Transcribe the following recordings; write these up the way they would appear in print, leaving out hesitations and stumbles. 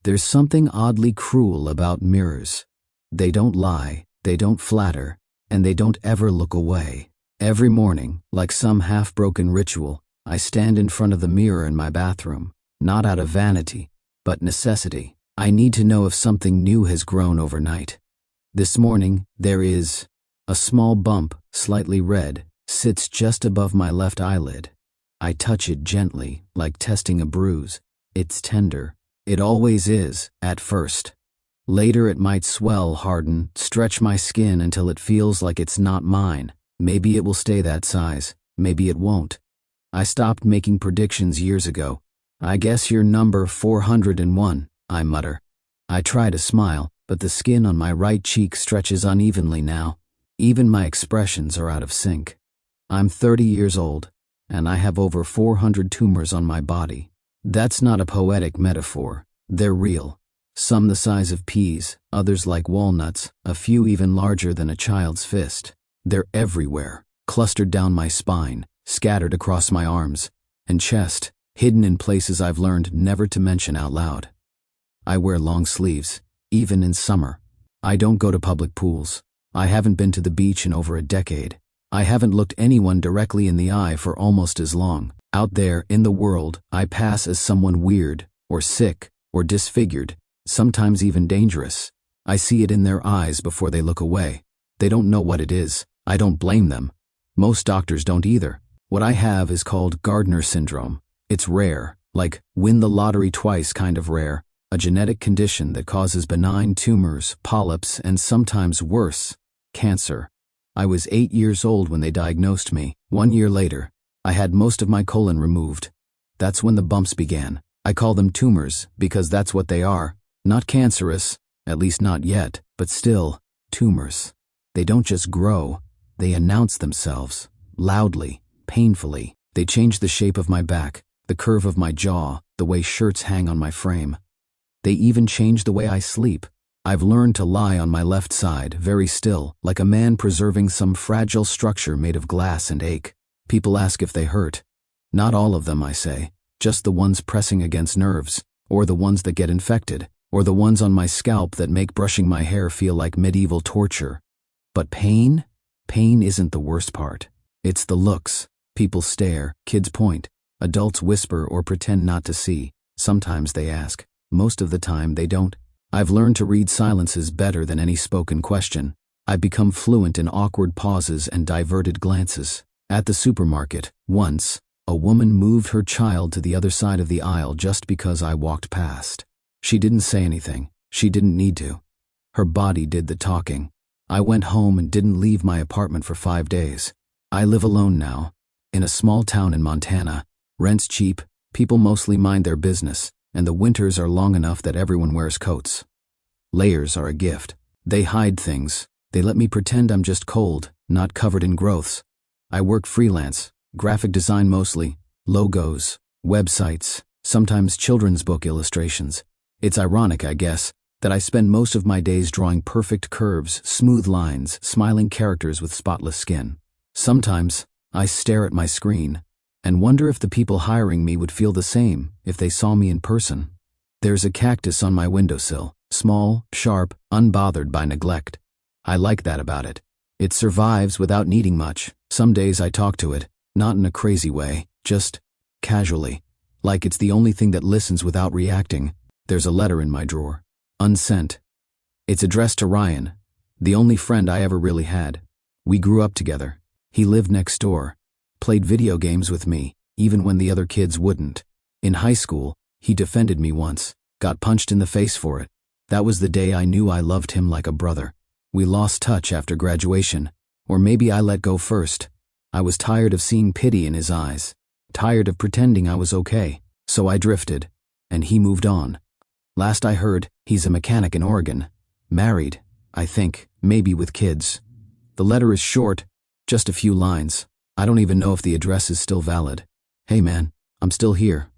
There's something oddly cruel about mirrors. They don't lie, they don't flatter, and they don't ever look away. Every morning, like some half-broken ritual, I stand in front of the mirror in my bathroom, not out of vanity, but necessity. I need to know if something new has grown overnight. This morning, there is a small bump, slightly red, sits just above my left eyelid. I touch it gently, like testing a bruise. It's tender. It always is, at first. Later it might swell, harden, stretch my skin until it feels like it's not mine. Maybe it will stay that size, maybe it won't. I stopped making predictions years ago. I guess you're number 401, I mutter. I try to smile, but the skin on my right cheek stretches unevenly now. Even my expressions are out of sync. I'm 30 years old, and I have over 400 tumors on my body. That's not a poetic metaphor. They're real. Some the size of peas, others like walnuts, a few even larger than a child's fist. They're everywhere, clustered down my spine, scattered across my arms and chest, hidden in places I've learned never to mention out loud. I wear long sleeves, even in summer. I don't go to public pools. I haven't been to the beach in over a decade. I haven't looked anyone directly in the eye for almost as long. Out there, in the world, I pass as someone weird, or sick, or disfigured, sometimes even dangerous. I see it in their eyes before they look away. They don't know what it is. I don't blame them. Most doctors don't either. What I have is called Gardner syndrome. It's rare, like win the lottery twice kind of rare, a genetic condition that causes benign tumors, polyps, and sometimes worse, cancer. I was 8 years old when they diagnosed me. 1 year later, I had most of my colon removed. That's when the bumps began. I call them tumors because that's what they are. Not cancerous, at least not yet, but still, tumors. They don't just grow, they announce themselves, loudly, painfully. They change the shape of my back, the curve of my jaw, the way shirts hang on my frame. They even change the way I sleep. I've learned to lie on my left side, very still, like a man preserving some fragile structure made of glass and ache. People ask if they hurt. Not all of them, I say, just the ones pressing against nerves, or the ones that get infected, or the ones on my scalp that make brushing my hair feel like medieval torture. But pain? Pain isn't the worst part. It's the looks. People stare, kids point, adults whisper or pretend not to see. Sometimes they ask. Most of the time they don't. I've learned to read silences better than any spoken question. I've become fluent in awkward pauses and diverted glances. At the supermarket, once, a woman moved her child to the other side of the aisle just because I walked past. She didn't say anything. She didn't need to. Her body did the talking. I went home and didn't leave my apartment for 5 days. I live alone now, in a small town in Montana. Rent's cheap, people mostly mind their business, and the winters are long enough that everyone wears coats. Layers are a gift. They hide things. They let me pretend I'm just cold, not covered in growths. I work freelance, graphic design mostly, logos, websites, sometimes children's book illustrations. It's ironic, I guess, that I spend most of my days drawing perfect curves, smooth lines, smiling characters with spotless skin. Sometimes, I stare at my screen and wonder if the people hiring me would feel the same if they saw me in person. There's a cactus on my windowsill, small, sharp, unbothered by neglect. I like that about it. It survives without needing much. Some days I talk to it, not in a crazy way, just casually, like it's the only thing that listens without reacting. There's a letter in my drawer, unsent. It's addressed to Ryan, the only friend I ever really had. We grew up together. He lived next door, played video games with me, even when the other kids wouldn't. In high school, he defended me once, got punched in the face for it. That was the day I knew I loved him like a brother. We lost touch after graduation, or maybe I let go first. I was tired of seeing pity in his eyes, tired of pretending I was okay, so I drifted, and he moved on. Last I heard, he's a mechanic in Oregon, married, I think, maybe with kids. The letter is short, just a few lines. I don't even know if the address is still valid. Hey man, I'm still here.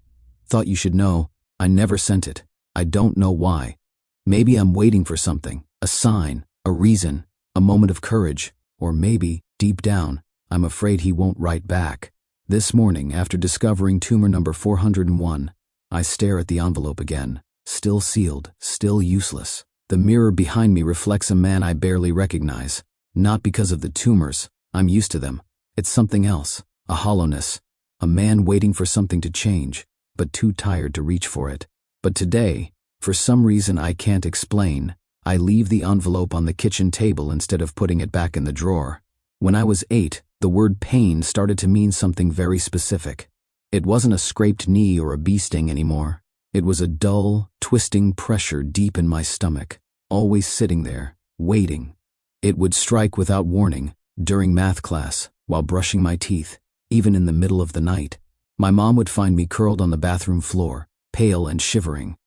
Thought you should know, I never sent it. I don't know why. Maybe I'm waiting for something, a sign, a reason, a moment of courage, or maybe, deep down, I'm afraid he won't write back. This morning, after discovering tumor number 401, I stare at the envelope again. Still sealed, still useless. The mirror behind me reflects a man I barely recognize. Not because of the tumors, I'm used to them. It's something else, a hollowness. A man waiting for something to change, but too tired to reach for it. But today, for some reason I can't explain, I leave the envelope on the kitchen table instead of putting it back in the drawer. When I was 8, the word pain started to mean something very specific. It wasn't a scraped knee or a bee sting anymore. It was a dull, twisting pressure deep in my stomach, always sitting there, waiting. It would strike without warning, during math class, while brushing my teeth, even in the middle of the night. My mom would find me curled on the bathroom floor, pale and shivering.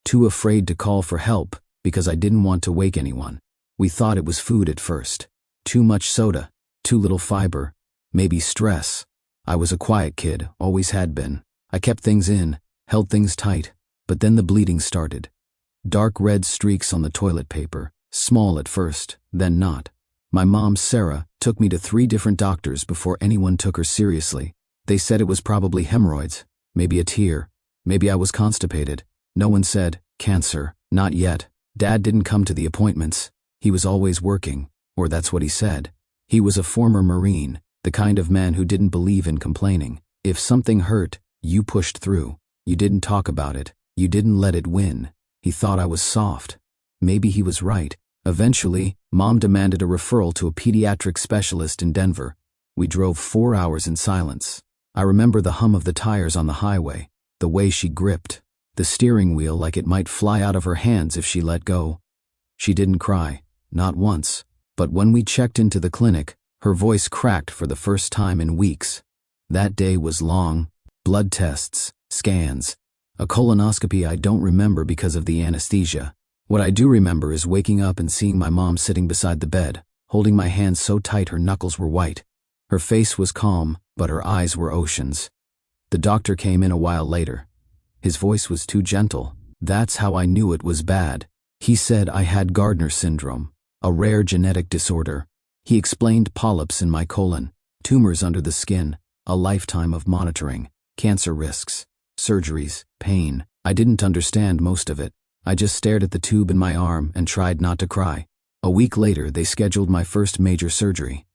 Too afraid to call for help because I didn't want to wake anyone. We thought it was food at first. Too much soda, too little fiber, maybe stress. I was a quiet kid, always had been. I kept things in, held things tight, but then the bleeding started. Dark red streaks on the toilet paper, small at first, then not. My mom, Sarah, took me to 3 different doctors before anyone took her seriously. They said it was probably hemorrhoids, maybe a tear, maybe I was constipated. No one said, cancer, not yet. Dad didn't come to the appointments. He was always working, or that's what he said. He was a former Marine, the kind of man who didn't believe in complaining. If something hurt, you pushed through. You didn't talk about it. You didn't let it win. He thought I was soft. Maybe he was right. Eventually, Mom demanded a referral to a pediatric specialist in Denver. We drove 4 hours in silence. I remember the hum of the tires on the highway, the way she gripped, the steering wheel like it might fly out of her hands if she let go. She didn't cry, not once, but when we checked into the clinic, her voice cracked for the first time in weeks. That day was long. Blood tests, scans, a colonoscopy I don't remember because of the anesthesia. What I do remember is waking up and seeing my mom sitting beside the bed, holding my hand so tight her knuckles were white. Her face was calm, but her eyes were oceans. The doctor came in a while later. His voice was too gentle. That's how I knew it was bad. He said I had Gardner syndrome, a rare genetic disorder. He explained polyps in my colon, tumors under the skin, a lifetime of monitoring, cancer risks, surgeries, pain. I didn't understand most of it. I just stared at the tube in my arm and tried not to cry. A week later, they scheduled my first major surgery.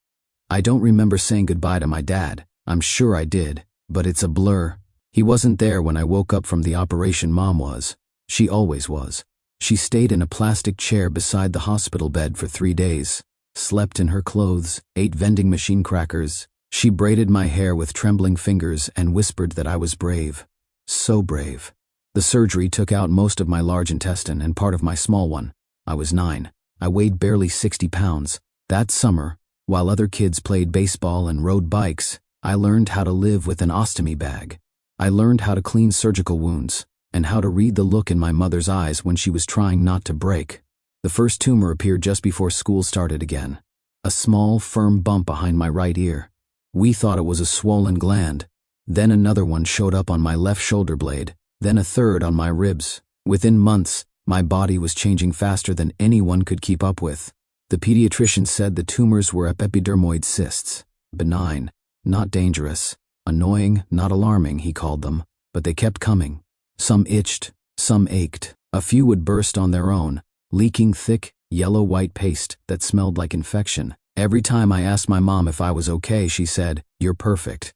I don't remember saying goodbye to my dad. I'm sure I did, but it's a blur. He wasn't there when I woke up from the operation. Mom was. She always was. She stayed in a plastic chair beside the hospital bed for 3 days, slept in her clothes, ate vending machine crackers. She braided my hair with trembling fingers and whispered that I was brave. So brave. The surgery took out most of my large intestine and part of my small one. I was 9. I weighed barely 60 pounds. That summer, while other kids played baseball and rode bikes, I learned how to live with an ostomy bag. I learned how to clean surgical wounds, and how to read the look in my mother's eyes when she was trying not to break. The first tumor appeared just before school started again. A small, firm bump behind my right ear. We thought it was a swollen gland. Then another one showed up on my left shoulder blade, then a third on my ribs. Within months, my body was changing faster than anyone could keep up with. The pediatrician said the tumors were epidermoid cysts. Benign, not dangerous. Annoying, not alarming, he called them. But they kept coming. Some itched, some ached. A few would burst on their own, leaking thick, yellow-white paste that smelled like infection. Every time I asked my mom if I was okay, she said, "You're perfect."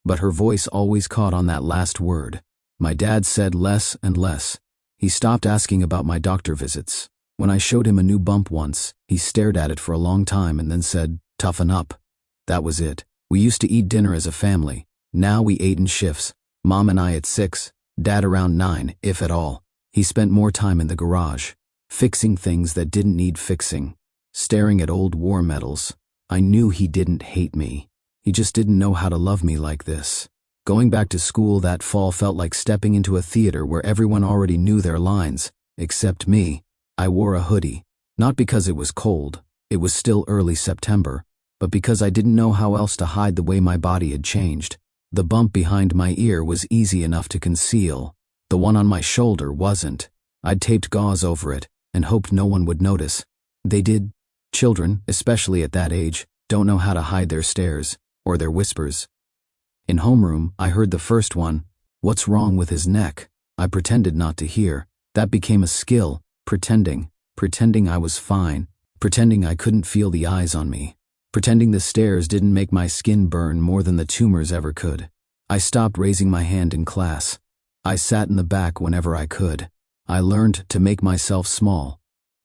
But her voice always caught on that last word. My dad said less and less. He stopped asking about my doctor visits. When I showed him a new bump once, he stared at it for a long time and then said, "Toughen up." That was it. We used to eat dinner as a family. Now we ate in shifts. Mom and I at 6, Dad around 9, if at all. He spent more time in the garage, fixing things that didn't need fixing, staring at old war medals. I knew he didn't hate me. He just didn't know how to love me like this. Going back to school that fall felt like stepping into a theater where everyone already knew their lines, except me. I wore a hoodie, not because it was cold, it was still early September, but because I didn't know how else to hide the way my body had changed. The bump behind my ear was easy enough to conceal. The one on my shoulder wasn't. I'd taped gauze over it and hoped no one would notice. They did. Children, especially at that age, don't know how to hide their stares or their whispers. In homeroom, I heard the first one, "What's wrong with his neck?" I pretended not to hear. That became a skill, pretending I was fine, pretending I couldn't feel the eyes on me, pretending the stares didn't make my skin burn more than the tumors ever could. I stopped raising my hand in class. I sat in the back whenever I could. I learned to make myself small.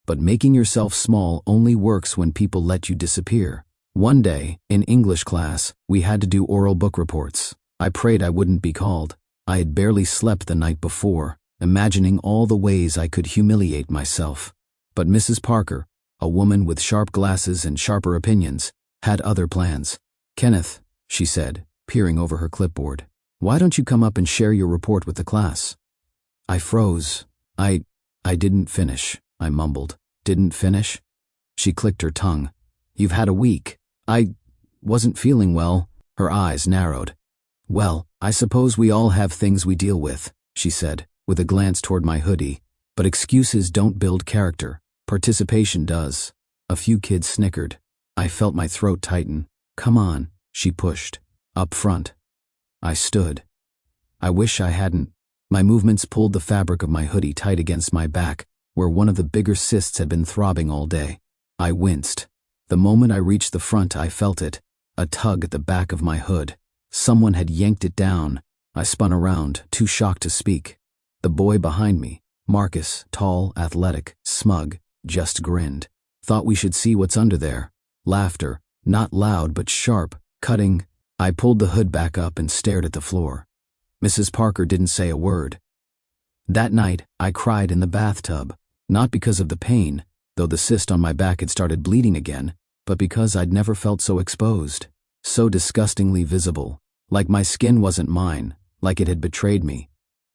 But making yourself small only works when people let you disappear. One day, in English class, we had to do oral book reports. I prayed I wouldn't be called. I had barely slept the night before, imagining all the ways I could humiliate myself. But Mrs. Parker, a woman with sharp glasses and sharper opinions, had other plans. "Kenneth," she said, peering over her clipboard, "why don't you come up and share your report with the class?" I froze. I didn't finish, I mumbled. "Didn't finish?" She clicked her tongue. "You've had a week." I wasn't feeling well." Her eyes narrowed. "Well, I suppose we all have things we deal with," she said, with a glance toward my hoodie. "But excuses don't build character. Participation does." A few kids snickered. I felt my throat tighten. "Come on," she pushed. "Up front." I stood. I wish I hadn't. My movements pulled the fabric of my hoodie tight against my back, where one of the bigger cysts had been throbbing all day. I winced. The moment I reached the front, I felt it, a tug at the back of my hood. Someone had yanked it down. I spun around, too shocked to speak. The boy behind me, Marcus, tall, athletic, smug, just grinned. "Thought we should see what's under there." Laughter, not loud but sharp, cutting. I pulled the hood back up and stared at the floor. Mrs. Parker didn't say a word. That night, I cried in the bathtub, not because of the pain, though the cyst on my back had started bleeding again, but because I'd never felt so exposed, so disgustingly visible, like my skin wasn't mine, like it had betrayed me.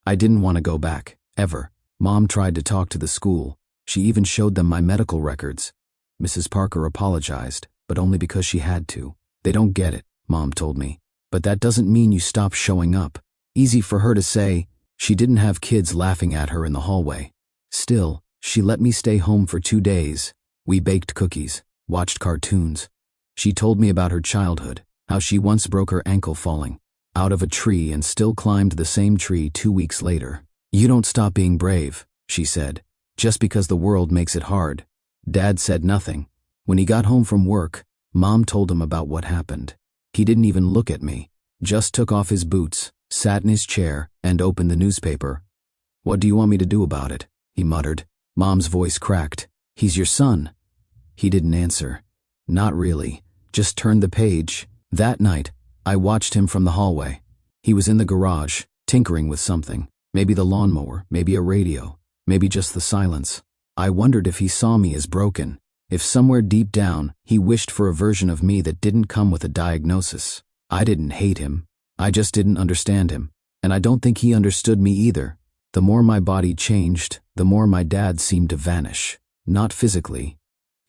I didn't want to go back, ever. Mom tried to talk to the school. She even showed them my medical records. Mrs. Parker apologized, but only because she had to. "They don't get it," Mom told me. "But that doesn't mean you stop showing up." Easy for her to say. She didn't have kids laughing at her in the hallway. Still, she let me stay home for 2 days. We baked cookies, watched cartoons. She told me about her childhood, how she once broke her ankle falling out of a tree and still climbed the same tree 2 weeks later. "You don't stop being brave," she said, "just because the world makes it hard." Dad said nothing. When he got home from work, Mom told him about what happened. He didn't even look at me, just took off his boots, sat in his chair, and opened the newspaper. "What do you want me to do about it?" he muttered. Mom's voice cracked. "He's your son." He didn't answer. "Not really. Just turned the page." That night, I watched him from the hallway. He was in the garage, tinkering with something. Maybe the lawnmower, maybe a radio, maybe just the silence. I wondered if he saw me as broken, if somewhere deep down he wished for a version of me that didn't come with a diagnosis. I didn't hate him. I just didn't understand him, and I don't think he understood me either. The more my body changed, the more my dad seemed to vanish. Not physically.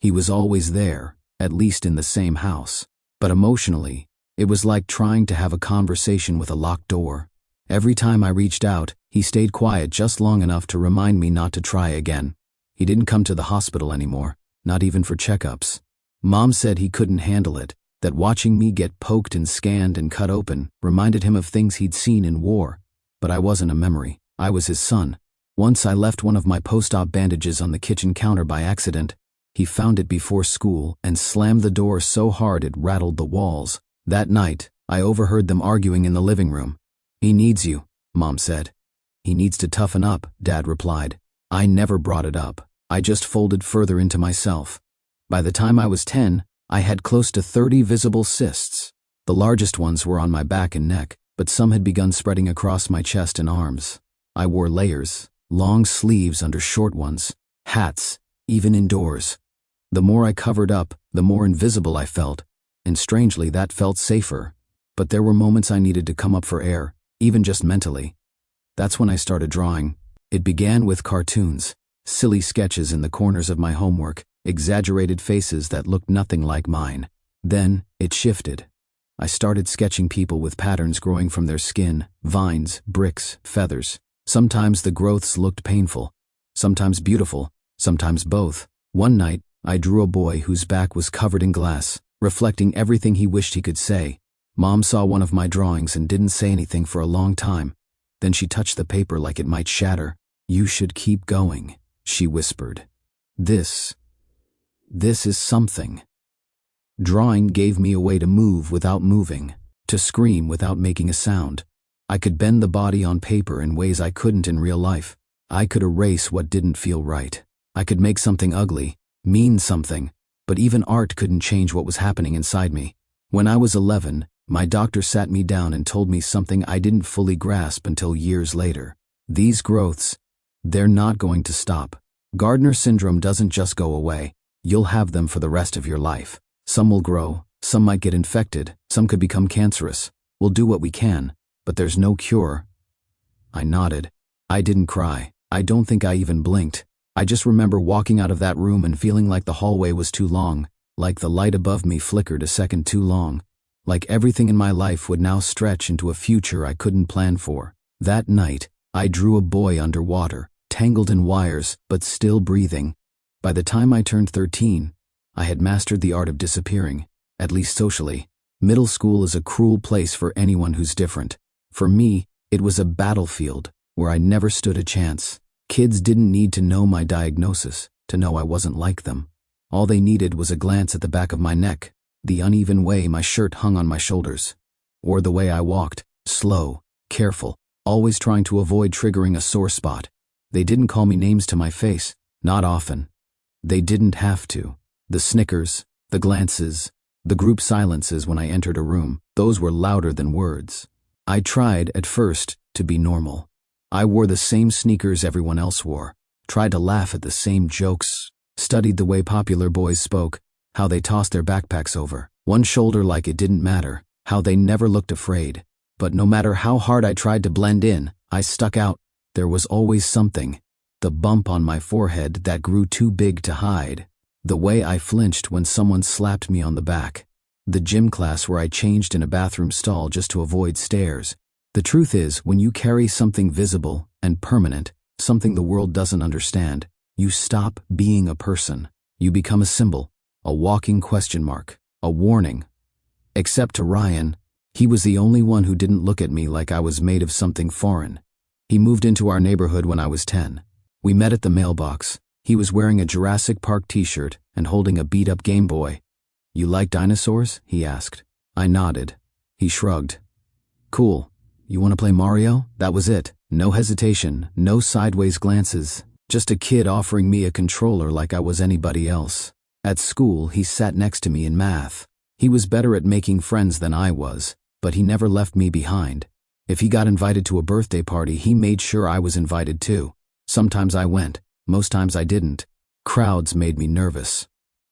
He was always there, at least in the same house. But emotionally, it was like trying to have a conversation with a locked door. Every time I reached out, he stayed quiet just long enough to remind me not to try again. He didn't come to the hospital anymore, not even for checkups. Mom said he couldn't handle it, that watching me get poked and scanned and cut open reminded him of things he'd seen in war. But I wasn't a memory. I was his son. Once I left one of my post-op bandages on the kitchen counter by accident. He found it before school and slammed the door so hard it rattled the walls. That night, I overheard them arguing in the living room. "He needs you," Mom said. "He needs to toughen up," Dad replied. I never brought it up. I just folded further into myself. By the time I was 10, I had close to 30 visible cysts. The largest ones were on my back and neck, but some had begun spreading across my chest and arms. I wore layers, long sleeves under short ones, hats, even indoors. The more I covered up, the more invisible I felt, and strangely that felt safer. But there were moments I needed to come up for air, even just mentally. That's when I started drawing. It began with cartoons, silly sketches in the corners of my homework, exaggerated faces that looked nothing like mine. Then it shifted. I started sketching people with patterns growing from their skin, vines, bricks, feathers. Sometimes the growths looked painful, sometimes beautiful, sometimes both. One night, I drew a boy whose back was covered in glass, reflecting everything he wished he could say. Mom saw one of my drawings and didn't say anything for a long time. Then she touched the paper like it might shatter. "You should keep going," she whispered. This is something." Drawing gave me a way to move without moving, to scream without making a sound. I could bend the body on paper in ways I couldn't in real life. I could erase what didn't feel right. I could make something ugly, mean something, but even art couldn't change what was happening inside me. When I was 11, my doctor sat me down and told me something I didn't fully grasp until years later. These growths, they're not going to stop. Gardner syndrome doesn't just go away. You'll have them for the rest of your life. Some will grow, some might get infected, some could become cancerous. We'll do what we can, but there's no cure. I nodded. I didn't cry. I don't think I even blinked. I just remember walking out of that room and feeling like the hallway was too long, like the light above me flickered a second too long, like everything in my life would now stretch into a future I couldn't plan for. That night, I drew a boy underwater, tangled in wires, but still breathing. By the time I turned 13, I had mastered the art of disappearing, at least socially. Middle school is a cruel place for anyone who's different. For me, it was a battlefield where I never stood a chance. Kids didn't need to know my diagnosis to know I wasn't like them. All they needed was a glance at the back of my neck, the uneven way my shirt hung on my shoulders, or the way I walked, slow, careful, always trying to avoid triggering a sore spot. They didn't call me names to my face, not often. They didn't have to. The snickers, the glances, the group silences when I entered a room, those were louder than words. I tried, at first, to be normal. I wore the same sneakers everyone else wore, tried to laugh at the same jokes, studied the way popular boys spoke, how they tossed their backpacks over one shoulder like it didn't matter, how they never looked afraid. But no matter how hard I tried to blend in, I stuck out. There was always something. The bump on my forehead that grew too big to hide. The way I flinched when someone slapped me on the back. The gym class where I changed in a bathroom stall just to avoid stares. The truth is, when you carry something visible and permanent, something the world doesn't understand, you stop being a person. You become a symbol, a walking question mark, a warning. Except to Ryan, he was the only one who didn't look at me like I was made of something foreign. He moved into our neighborhood when I was 10. We met at the mailbox. He was wearing a Jurassic Park t-shirt and holding a beat-up Game Boy. "You like dinosaurs?" he asked. I nodded. He shrugged. "Cool. You want to play Mario?" That was it. No hesitation, no sideways glances. Just a kid offering me a controller like I was anybody else. At school, he sat next to me in math. He was better at making friends than I was, but he never left me behind. If he got invited to a birthday party, he made sure I was invited too. Sometimes I went. Most times I didn't. Crowds made me nervous.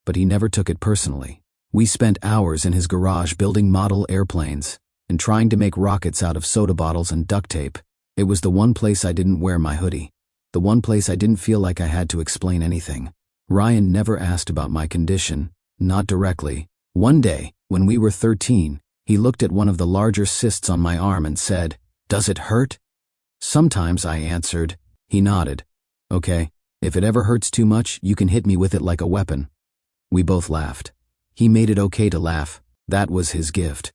But he never took it personally. We spent hours in his garage building model airplanes and trying to make rockets out of soda bottles and duct tape. It was the one place I didn't wear my hoodie. The one place I didn't feel like I had to explain anything. Ryan never asked about my condition, not directly. One day, when we were 13, he looked at one of the larger cysts on my arm and said, "Does it hurt?" "Sometimes," I answered. He nodded. "Okay. If it ever hurts too much, you can hit me with it like a weapon." We both laughed. He made it okay to laugh. That was his gift.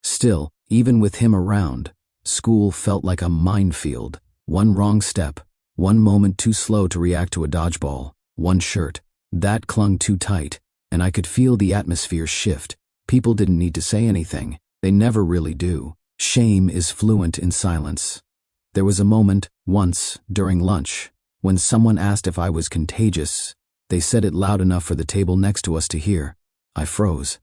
Still, even with him around, school felt like a minefield. One wrong step, one moment too slow to react to a dodgeball, one shirt that clung too tight, and I could feel the atmosphere shift. People didn't need to say anything. They never really do. Shame is fluent in silence. There was a moment, once, during lunch, when someone asked if I was contagious. They said it loud enough for the table next to us to hear. I froze.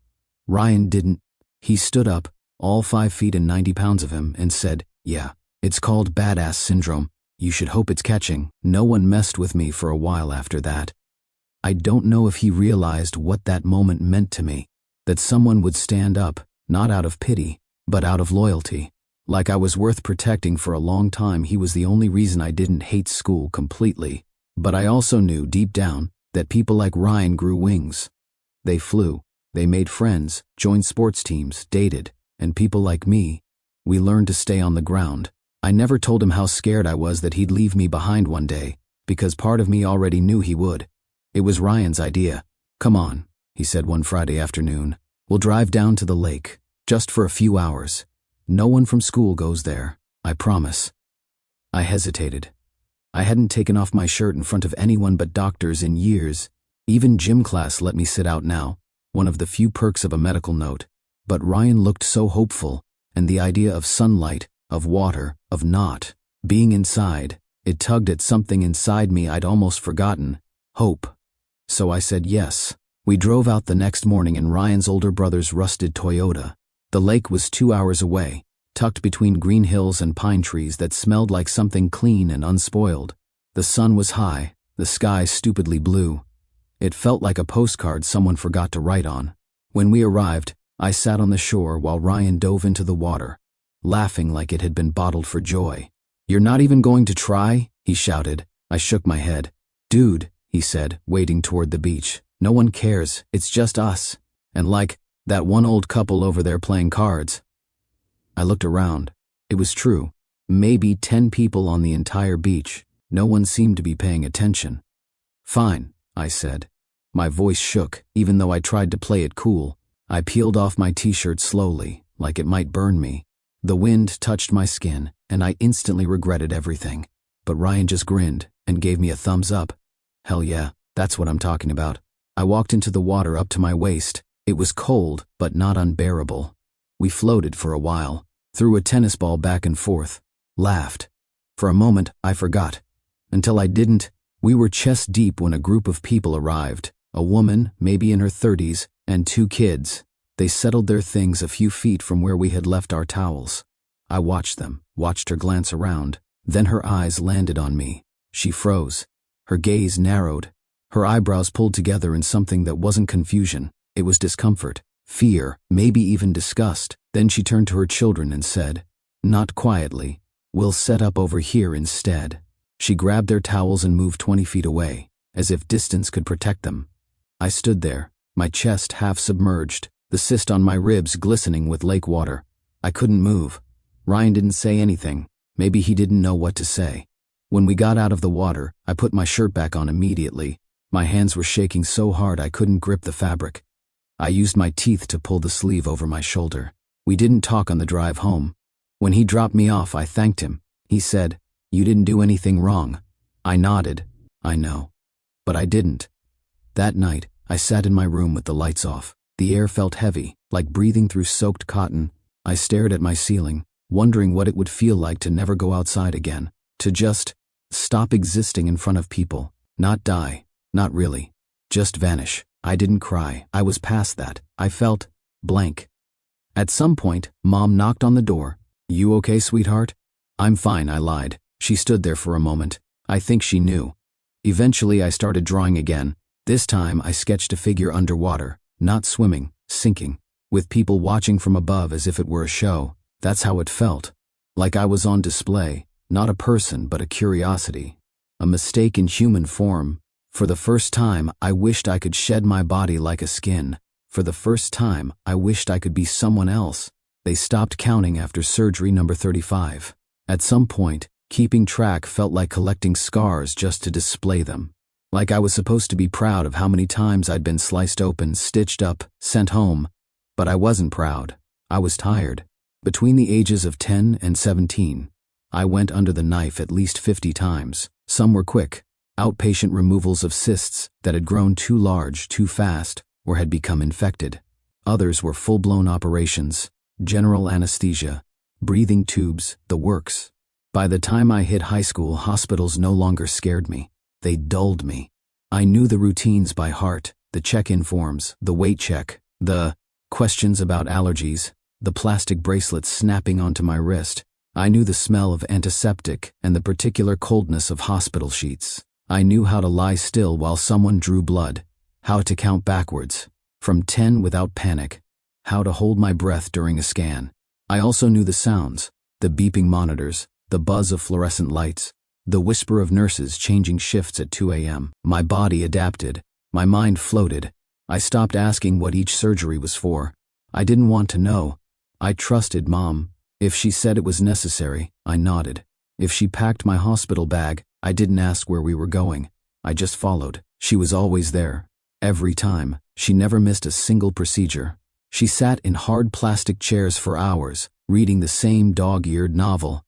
Ryan didn't. He stood up, all 5 feet and 90 pounds of him, and said, "Yeah, it's called badass syndrome. You should hope it's catching." No one messed with me for a while after that. I don't know if he realized what that moment meant to me, that someone would stand up, not out of pity, but out of loyalty. Like I was worth protecting. For a long time, he was the only reason I didn't hate school completely. But I also knew deep down that people like Ryan grew wings. They flew, they made friends, joined sports teams, dated, and people like me, we learned to stay on the ground. I never told him how scared I was that he'd leave me behind one day, because part of me already knew he would. It was Ryan's idea. "Come on," he said one Friday afternoon. "We'll drive down to the lake, just for a few hours. No one from school goes there, I promise." I hesitated. I hadn't taken off my shirt in front of anyone but doctors in years. Even gym class let me sit out now, one of the few perks of a medical note. But Ryan looked so hopeful, and the idea of sunlight, of water, of not being inside, it tugged at something inside me I'd almost forgotten: hope. So I said yes. We drove out the next morning in Ryan's older brother's rusted Toyota. The lake was 2 hours away, tucked between green hills and pine trees that smelled like something clean and unspoiled. The sun was high, the sky stupidly blue. It felt like a postcard someone forgot to write on. When we arrived, I sat on the shore while Ryan dove into the water, laughing like it had been bottled for joy. "You're not even going to try?" he shouted. I shook my head. "Dude," he said, wading toward the beach, "no one cares, it's just us. And like, that one old couple over there playing cards." I looked around. It was true. Maybe 10 people on the entire beach. No one seemed to be paying attention. "Fine," I said. My voice shook, even though I tried to play it cool. I peeled off my t-shirt slowly, like it might burn me. The wind touched my skin, and I instantly regretted everything. But Ryan just grinned and gave me a thumbs up. Hell yeah, that's what I'm talking about. I walked into the water up to my waist. It was cold, but not unbearable. We floated for a while, threw a tennis ball back and forth, laughed. For a moment, I forgot. Until I didn't. We were chest deep when a group of people arrived. A woman, maybe in her 30s, and 2 kids. They settled their things a few feet from where we had left our towels. I watched them, watched her glance around. Then her eyes landed on me. She froze. Her gaze narrowed. Her eyebrows pulled together in something that wasn't confusion. It was discomfort, fear, maybe even disgust. Then she turned to her children and said, not quietly, "We'll set up over here instead." She grabbed their towels and moved 20 feet away, as if distance could protect them. I stood there, my chest half submerged, the cyst on my ribs glistening with lake water. I couldn't move. Ryan didn't say anything. Maybe he didn't know what to say. When we got out of the water, I put my shirt back on immediately. My hands were shaking so hard I couldn't grip the fabric. I used my teeth to pull the sleeve over my shoulder. We didn't talk on the drive home. When he dropped me off, I thanked him. He said, "You didn't do anything wrong." I nodded. "I know." But I didn't. That night, I sat in my room with the lights off. The air felt heavy, like breathing through soaked cotton. I stared at my ceiling, wondering what it would feel like to never go outside again, to just stop existing in front of people, not die, not really, just vanish. I didn't cry. I was past that. I felt blank. At some point, Mom knocked on the door. "You okay, sweetheart?" "I'm fine," I lied. She stood there for a moment. I think she knew. Eventually, I started drawing again. This time, I sketched a figure underwater, not swimming, sinking, with people watching from above as if it were a show. That's how it felt. Like I was on display, not a person but a curiosity. A mistake in human form. For the first time, I wished I could shed my body like a skin. For the first time, I wished I could be someone else. They stopped counting after surgery number 35. At some point, keeping track felt like collecting scars just to display them. Like I was supposed to be proud of how many times I'd been sliced open, stitched up, sent home. But I wasn't proud. I was tired. Between the ages of 10 and 17, I went under the knife at least 50 times. Some were quick, outpatient removals of cysts that had grown too large too fast or had become infected. Others were full-blown operations, general anesthesia, breathing tubes, the works. By the time I hit high school, hospitals no longer scared me. They dulled me. I knew the routines by heart, the check-in forms, the weight check, the questions about allergies, the plastic bracelets snapping onto my wrist. I knew the smell of antiseptic and the particular coldness of hospital sheets. I knew how to lie still while someone drew blood, how to count backwards, from 10 without panic, how to hold my breath during a scan. I also knew the sounds, the beeping monitors, the buzz of fluorescent lights, the whisper of nurses changing shifts at 2 a.m. My body adapted. My mind floated. I stopped asking what each surgery was for. I didn't want to know. I trusted Mom. If she said it was necessary, I nodded. If she packed my hospital bag, I didn't ask where we were going. I just followed. She was always there. Every time. She never missed a single procedure. She sat in hard plastic chairs for hours, reading the same dog-eared novel.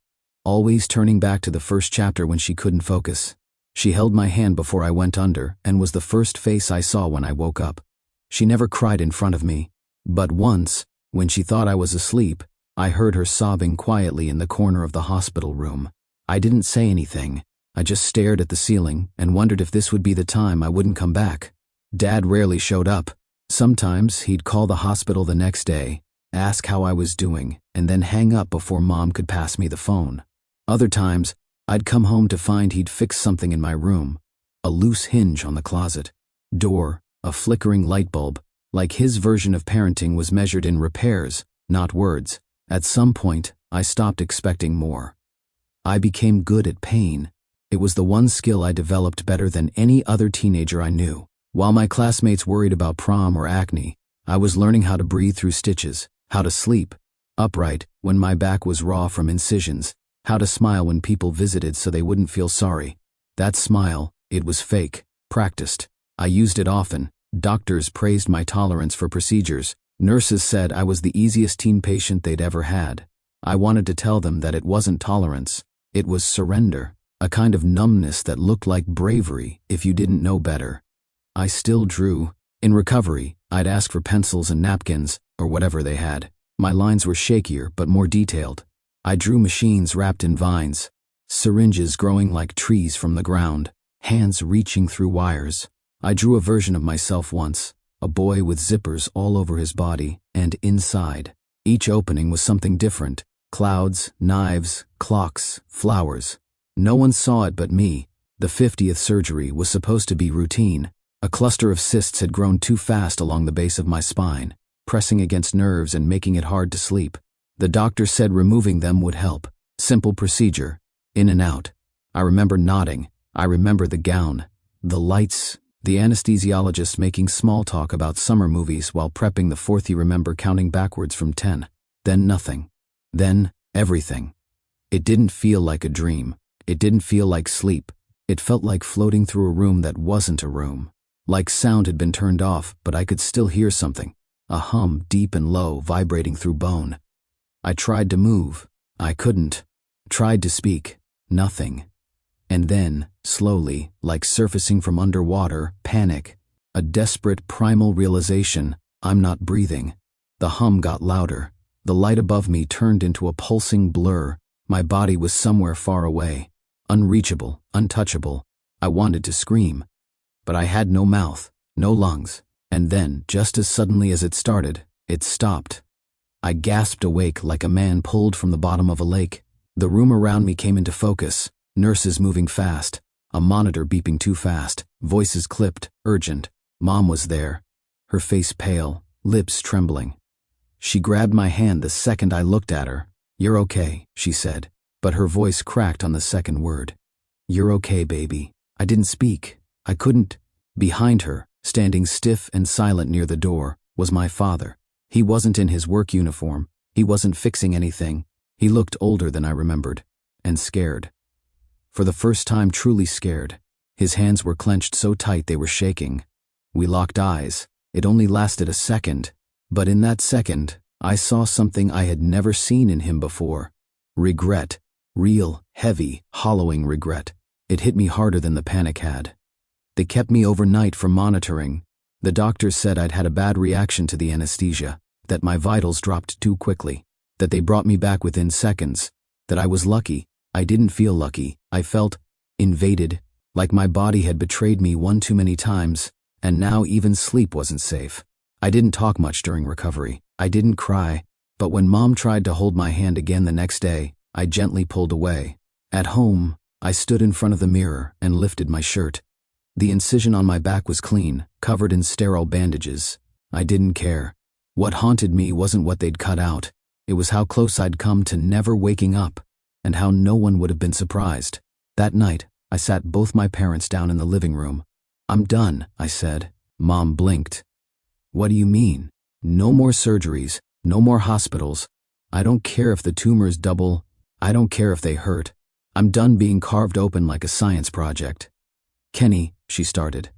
always turning back to the first chapter when she couldn't focus. She held my hand before I went under and was the first face I saw when I woke up. She never cried in front of me, but once, when she thought I was asleep, I heard her sobbing quietly in the corner of the hospital room. I didn't say anything. I just stared at the ceiling and wondered if this would be the time I wouldn't come back. Dad rarely showed up. Sometimes he'd call the hospital the next day, ask how I was doing, and then hang up before Mom could pass me the phone. Other times, I'd come home to find he'd fixed something in my room. A loose hinge on the closet door, a flickering light bulb. Like his version of parenting was measured in repairs, not words. At some point, I stopped expecting more. I became good at pain. It was the one skill I developed better than any other teenager I knew. While my classmates worried about prom or acne, I was learning how to breathe through stitches, how to sleep upright when my back was raw from incisions, how to smile when people visited so they wouldn't feel sorry. That smile, it was fake, practiced. I used it often. Doctors praised my tolerance for procedures. Nurses said I was the easiest teen patient they'd ever had. I wanted to tell them that it wasn't tolerance. It was surrender, a kind of numbness that looked like bravery if you didn't know better. I still drew. In recovery, I'd ask for pencils and napkins, or whatever they had. My lines were shakier but more detailed. I drew machines wrapped in vines, syringes growing like trees from the ground, hands reaching through wires. I drew a version of myself once, a boy with zippers all over his body and inside. Each opening was something different: clouds, knives, clocks, flowers. No one saw it but me. The 50th surgery was supposed to be routine. A cluster of cysts had grown too fast along the base of my spine, pressing against nerves and making it hard to sleep. The doctor said removing them would help. Simple procedure. In and out. I remember nodding. I remember the gown, the lights, the anesthesiologist making small talk about summer movies while prepping the fourth. You remember counting backwards from 10. Then nothing. Then everything. It didn't feel like a dream. It didn't feel like sleep. It felt like floating through a room that wasn't a room. Like sound had been turned off, but I could still hear something. A hum, deep and low, vibrating through bone. I tried to move. I couldn't. Tried to speak. Nothing. And then, slowly, like surfacing from underwater, panic. A desperate, primal realization: I'm not breathing. The hum got louder. The light above me turned into a pulsing blur. My body was somewhere far away. Unreachable, untouchable. I wanted to scream. But I had no mouth, no lungs. And then, just as suddenly as it started, it stopped. I gasped awake like a man pulled from the bottom of a lake. The room around me came into focus. Nurses moving fast. A monitor beeping too fast. Voices clipped, urgent. Mom was there. Her face pale, lips trembling. She grabbed my hand the second I looked at her. "You're okay," she said, but her voice cracked on the second word. "You're okay, baby." I didn't speak. I couldn't. Behind her, standing stiff and silent near the door, was my father. He wasn't in his work uniform. He wasn't fixing anything. He looked older than I remembered, and scared. For the first time, truly scared. His hands were clenched so tight they were shaking. We locked eyes. It only lasted a second, but in that second, I saw something I had never seen in him before. Regret. Real, heavy, hollowing regret. It hit me harder than the panic had. They kept me overnight for monitoring. The doctors said I'd had a bad reaction to the anesthesia, that my vitals dropped too quickly, that they brought me back within seconds, that I was lucky. I didn't feel lucky. I felt invaded, like my body had betrayed me one too many times, and now even sleep wasn't safe. I didn't talk much during recovery. I didn't cry, but when Mom tried to hold my hand again the next day, I gently pulled away. At home, I stood in front of the mirror and lifted my shirt. The incision on my back was clean, covered in sterile bandages. I didn't care. What haunted me wasn't what they'd cut out. It was how close I'd come to never waking up, and how no one would have been surprised. That night, I sat both my parents down in the living room. "I'm done," I said. Mom blinked. "What do you mean? No more surgeries, no more hospitals. I don't care if the tumors double. I don't care if they hurt. I'm done being carved open like a science project." "Kenny," she started.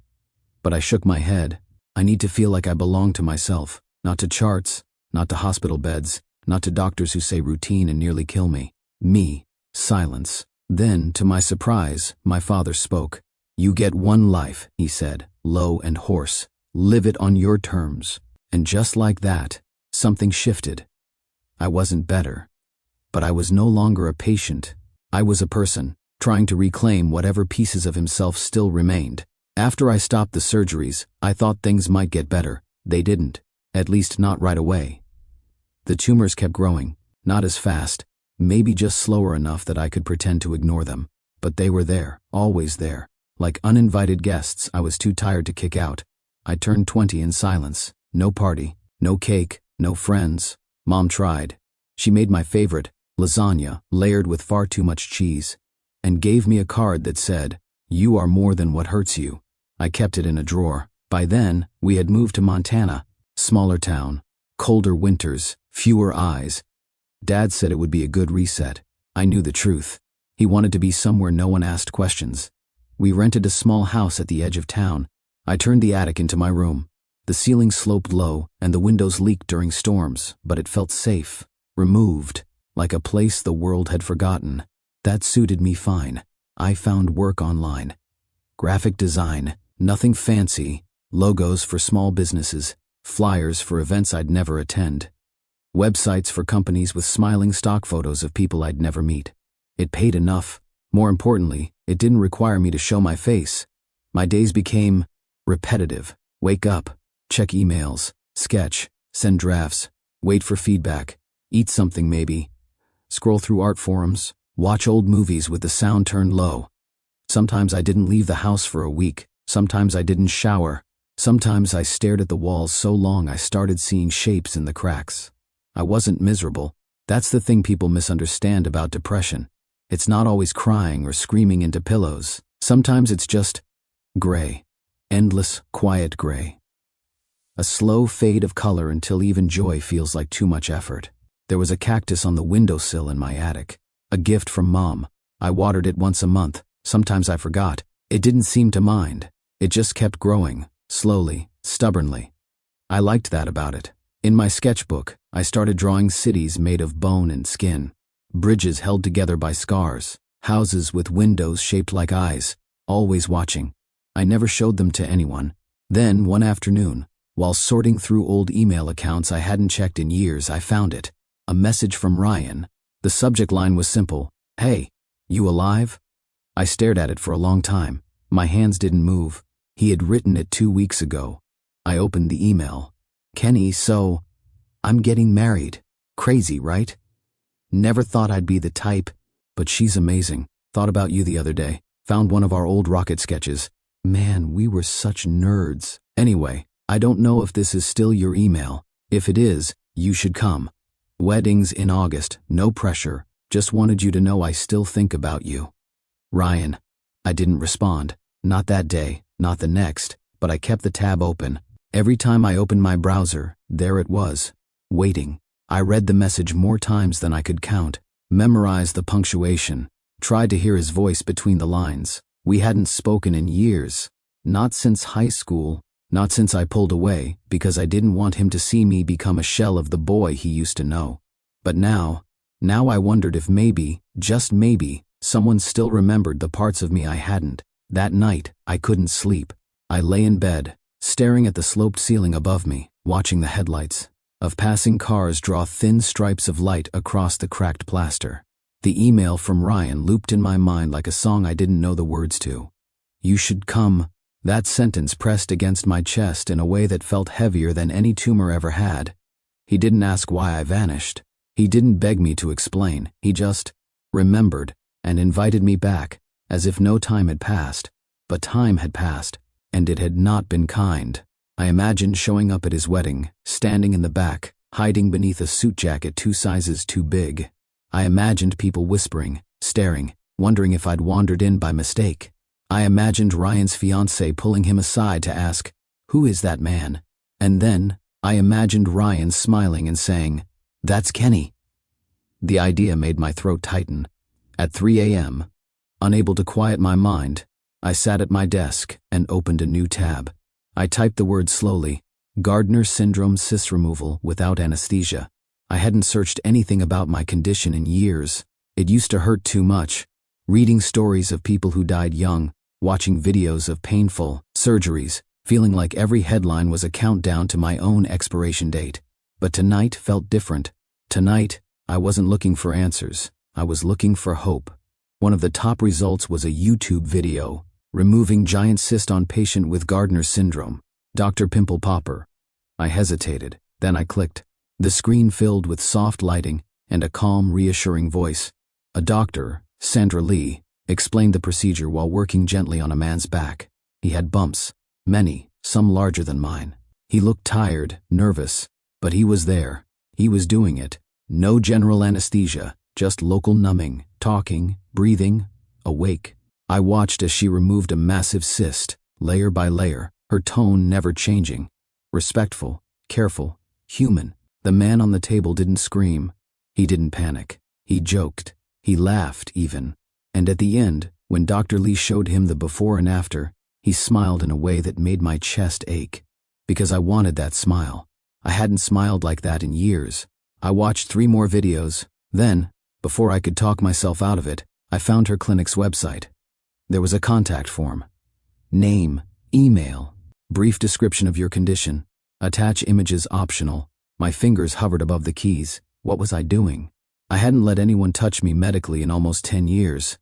But I shook my head. I need to feel like I belong to myself, not to charts, not to hospital beds, not to doctors who say routine and nearly kill me. Me. Silence. Then, to my surprise, my father spoke. "You get one life," he said, low and hoarse. "Live it on your terms." And just like that, something shifted. I wasn't better. But I was no longer a patient. I was a person, trying to reclaim whatever pieces of himself still remained. After I stopped the surgeries, I thought things might get better. They didn't. At least not right away. The tumors kept growing, not as fast, maybe just slower enough that I could pretend to ignore them. But they were there, always there. Like uninvited guests I was too tired to kick out. I turned 20 in silence. No party, no cake, no friends. Mom tried. She made my favorite, lasagna, layered with far too much cheese, and gave me a card that said, "You are more than what hurts you." I kept it in a drawer. By then, we had moved to Montana. Smaller town, colder winters, fewer eyes. Dad said it would be a good reset. I knew the truth. He wanted to be somewhere no one asked questions. We rented a small house at the edge of town. I turned the attic into my room. The ceiling sloped low, and the windows leaked during storms, but it felt safe, removed, like a place the world had forgotten. That suited me fine. I found work online. Graphic design, nothing fancy, logos for small businesses, flyers for events I'd never attend, websites for companies with smiling stock photos of people I'd never meet. It paid enough. More importantly, it didn't require me to show my face. My days became repetitive. Wake up, check emails, sketch, send drafts, wait for feedback, eat something maybe, scroll through art forums, watch old movies with the sound turned low. Sometimes I didn't leave the house for a week. Sometimes I didn't shower. Sometimes I stared at the walls so long I started seeing shapes in the cracks. I wasn't miserable. That's the thing people misunderstand about depression. It's not always crying or screaming into pillows. Sometimes it's just gray. Endless, quiet gray. A slow fade of color until even joy feels like too much effort. There was a cactus on the windowsill in my attic. A gift from Mom. I watered it once a month. Sometimes I forgot. It didn't seem to mind. It just kept growing, slowly, stubbornly. I liked that about it. In my sketchbook, I started drawing cities made of bone and skin, bridges held together by scars, houses with windows shaped like eyes, always watching. I never showed them to anyone. Then, one afternoon, while sorting through old email accounts I hadn't checked in years, I found it. A message from Ryan. The subject line was simple. "Hey, you alive?" I stared at it for a long time. My hands didn't move. He had written it 2 weeks ago. I opened the email. "Kenny, so, I'm getting married. Crazy, right? Never thought I'd be the type, but she's amazing. Thought about you the other day. Found one of our old rocket sketches. Man, we were such nerds. Anyway, I don't know if this is still your email. If it is, you should come. Weddings in August, no pressure. Just wanted you to know I still think about you. Ryan." I didn't respond. Not that day, not the next, but I kept the tab open. Every time I opened my browser, there it was, waiting. I read the message more times than I could count, memorized the punctuation, tried to hear his voice between the lines. We hadn't spoken in years. Not since high school, not since I pulled away, because I didn't want him to see me become a shell of the boy he used to know. But now I wondered if maybe, just maybe, someone still remembered the parts of me I hadn't. That night, I couldn't sleep. I lay in bed, staring at the sloped ceiling above me, watching the headlights of passing cars draw thin stripes of light across the cracked plaster. The email from Ryan looped in my mind like a song I didn't know the words to. "You should come." That sentence pressed against my chest in a way that felt heavier than any tumor ever had. He didn't ask why I vanished. He didn't beg me to explain. He just remembered and invited me back, as if no time had passed. But time had passed, and it had not been kind. I imagined showing up at his wedding, standing in the back, hiding beneath a suit jacket 2 sizes too big. I imagined people whispering, staring, wondering if I'd wandered in by mistake. I imagined Ryan's fiancée pulling him aside to ask, "Who is that man?" And then, I imagined Ryan smiling and saying, "That's Kenny." The idea made my throat tighten. At 3 a.m., unable to quiet my mind, I sat at my desk and opened a new tab. I typed the word slowly, Gardner syndrome cyst removal without anesthesia. I hadn't searched anything about my condition in years. It used to hurt too much. Reading stories of people who died young, watching videos of painful surgeries, feeling like every headline was a countdown to my own expiration date. But tonight felt different. Tonight, I wasn't looking for answers. I was looking for hope. One of the top results was a YouTube video, removing giant cyst on patient with Gardner syndrome. Dr. Pimple Popper. I hesitated, then I clicked. The screen filled with soft lighting and a calm, reassuring voice. A doctor, Sandra Lee, explained the procedure while working gently on a man's back. He had bumps, many, some larger than mine. He looked tired, nervous, but he was there. He was doing it. No general anesthesia, just local numbing, talking, breathing, awake. I watched as she removed a massive cyst, layer by layer, her tone never changing. Respectful, careful, human. The man on the table didn't scream. He didn't panic. He joked. He laughed, even. And at the end, when Dr. Lee showed him the before and after, he smiled in a way that made my chest ache. Because I wanted that smile. I hadn't smiled like that in years. I watched 3 more videos. Then, before I could talk myself out of it, I found her clinic's website. There was a contact form. Name, email, brief description of your condition. Attach images optional. My fingers hovered above the keys. What was I doing? I hadn't let anyone touch me medically in almost 10 years.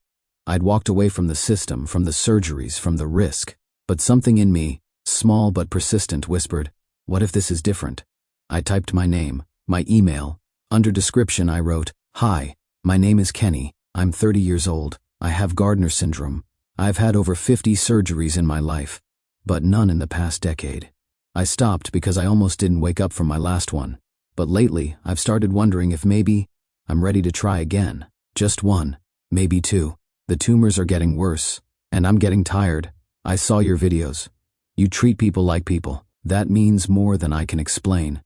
I'd walked away from the system, from the surgeries, from the risk. But something in me, small but persistent, whispered, what if this is different? I typed my name, my email. Under description I wrote, Hi, my name is Kenny. I'm 30 years old. I have Gardner syndrome. I've had over 50 surgeries in my life, but none in the past decade. I stopped because I almost didn't wake up from my last one. But lately, I've started wondering if maybe I'm ready to try again. Just one, maybe 2. The tumors are getting worse, and I'm getting tired. I saw your videos. You treat people like people. That means more than I can explain.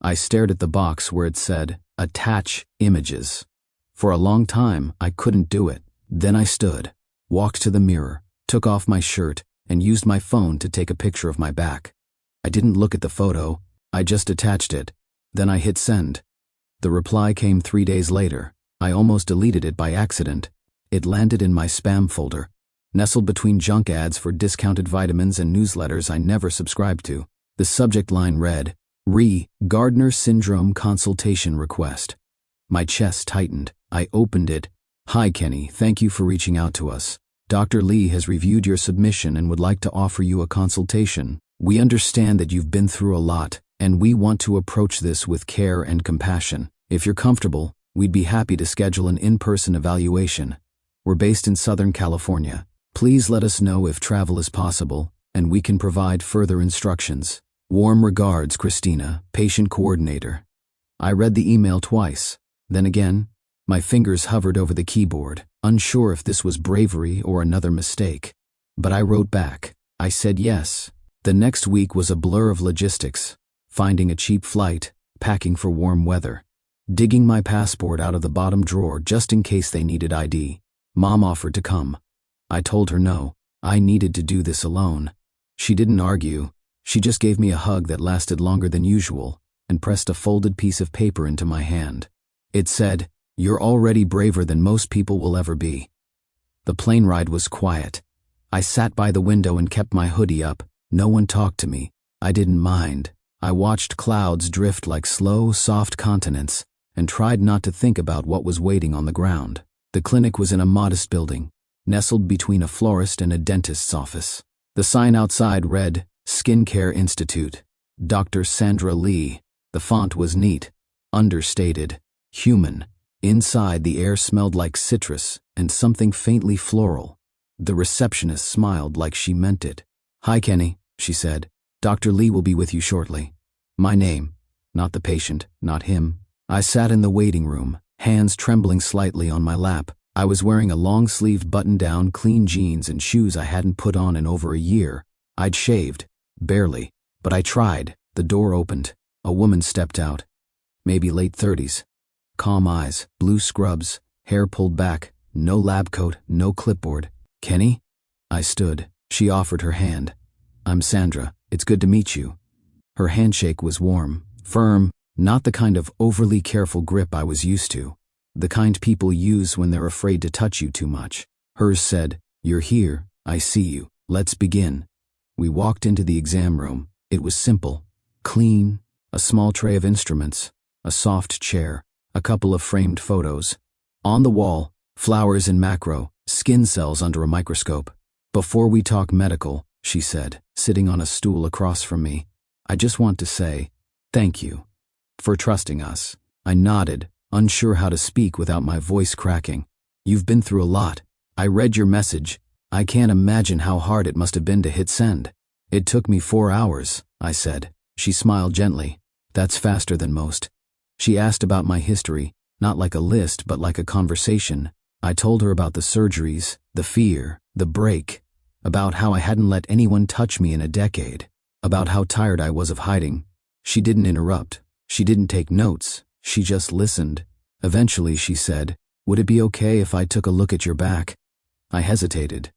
I stared at the box where it said, Attach images. For a long time, I couldn't do it. Then I stood, walked to the mirror, took off my shirt, and used my phone to take a picture of my back. I didn't look at the photo, I just attached it. Then I hit send. The reply came 3 days later. I almost deleted it by accident. It landed in my spam folder, nestled between junk ads for discounted vitamins and newsletters I never subscribed to. The subject line read, Gardner syndrome consultation request. My chest tightened. I opened it. Hi Kenny, thank you for reaching out to us. Dr. Lee has reviewed your submission and would like to offer you a consultation. We understand that you've been through a lot, and we want to approach this with care and compassion. If you're comfortable, we'd be happy to schedule an in-person evaluation. We're based in Southern California. Please let us know if travel is possible, and we can provide further instructions. Warm regards, Christina, patient coordinator. I read the email twice. Then again, my fingers hovered over the keyboard, unsure if this was bravery or another mistake. But I wrote back. I said yes. The next week was a blur of logistics. Finding a cheap flight, packing for warm weather, digging my passport out of the bottom drawer just in case they needed ID. Mom offered to come. I told her no, I needed to do this alone. She didn't argue. She just gave me a hug that lasted longer than usual and pressed a folded piece of paper into my hand. It said, You're already braver than most people will ever be. The plane ride was quiet. I sat by the window and kept my hoodie up. No one talked to me. I didn't mind. I watched clouds drift like slow, soft continents and tried not to think about what was waiting on the ground. The clinic was in a modest building, nestled between a florist and a dentist's office. The sign outside read, Skincare Institute, Dr. Sandra Lee. The font was neat, understated, human. Inside, the air smelled like citrus and something faintly floral. The receptionist smiled like she meant it. Hi, Kenny, she said. Dr. Lee will be with you shortly. My name, not the patient, not him. I sat in the waiting room, hands trembling slightly on my lap. I was wearing a long-sleeved button-down, clean jeans and shoes I hadn't put on in over a year. I'd shaved, barely, but I tried. The door opened. A woman stepped out, maybe late 30s. Calm eyes, blue scrubs, hair pulled back, no lab coat, no clipboard. Kenny? I stood. She offered her hand. I'm Sandra. It's good to meet you. Her handshake was warm, firm, not the kind of overly careful grip I was used to. the kind people use when they're afraid to touch you too much. Hers said, "You're here, I see you, let's begin." We walked into the exam room. It was simple, clean, a small tray of instruments, a soft chair, a couple of framed photos. On the wall, flowers in macro, skin cells under a microscope. "Before we talk medical," she said, sitting on a stool across from me, "I just want to say, thank you for trusting us." I nodded, unsure how to speak without my voice cracking. "You've been through a lot. I read your message. I can't imagine how hard it must have been to hit send." "It took me 4 hours," I said. She smiled gently. "That's faster than most." She asked about my history, not like a list but like a conversation. I told her about the surgeries, the fear, the break, about how I hadn't let anyone touch me in a decade, about how tired I was of hiding. She didn't interrupt. She didn't take notes. She just listened. Eventually she said, "Would it be okay if I took a look at your back?" I hesitated,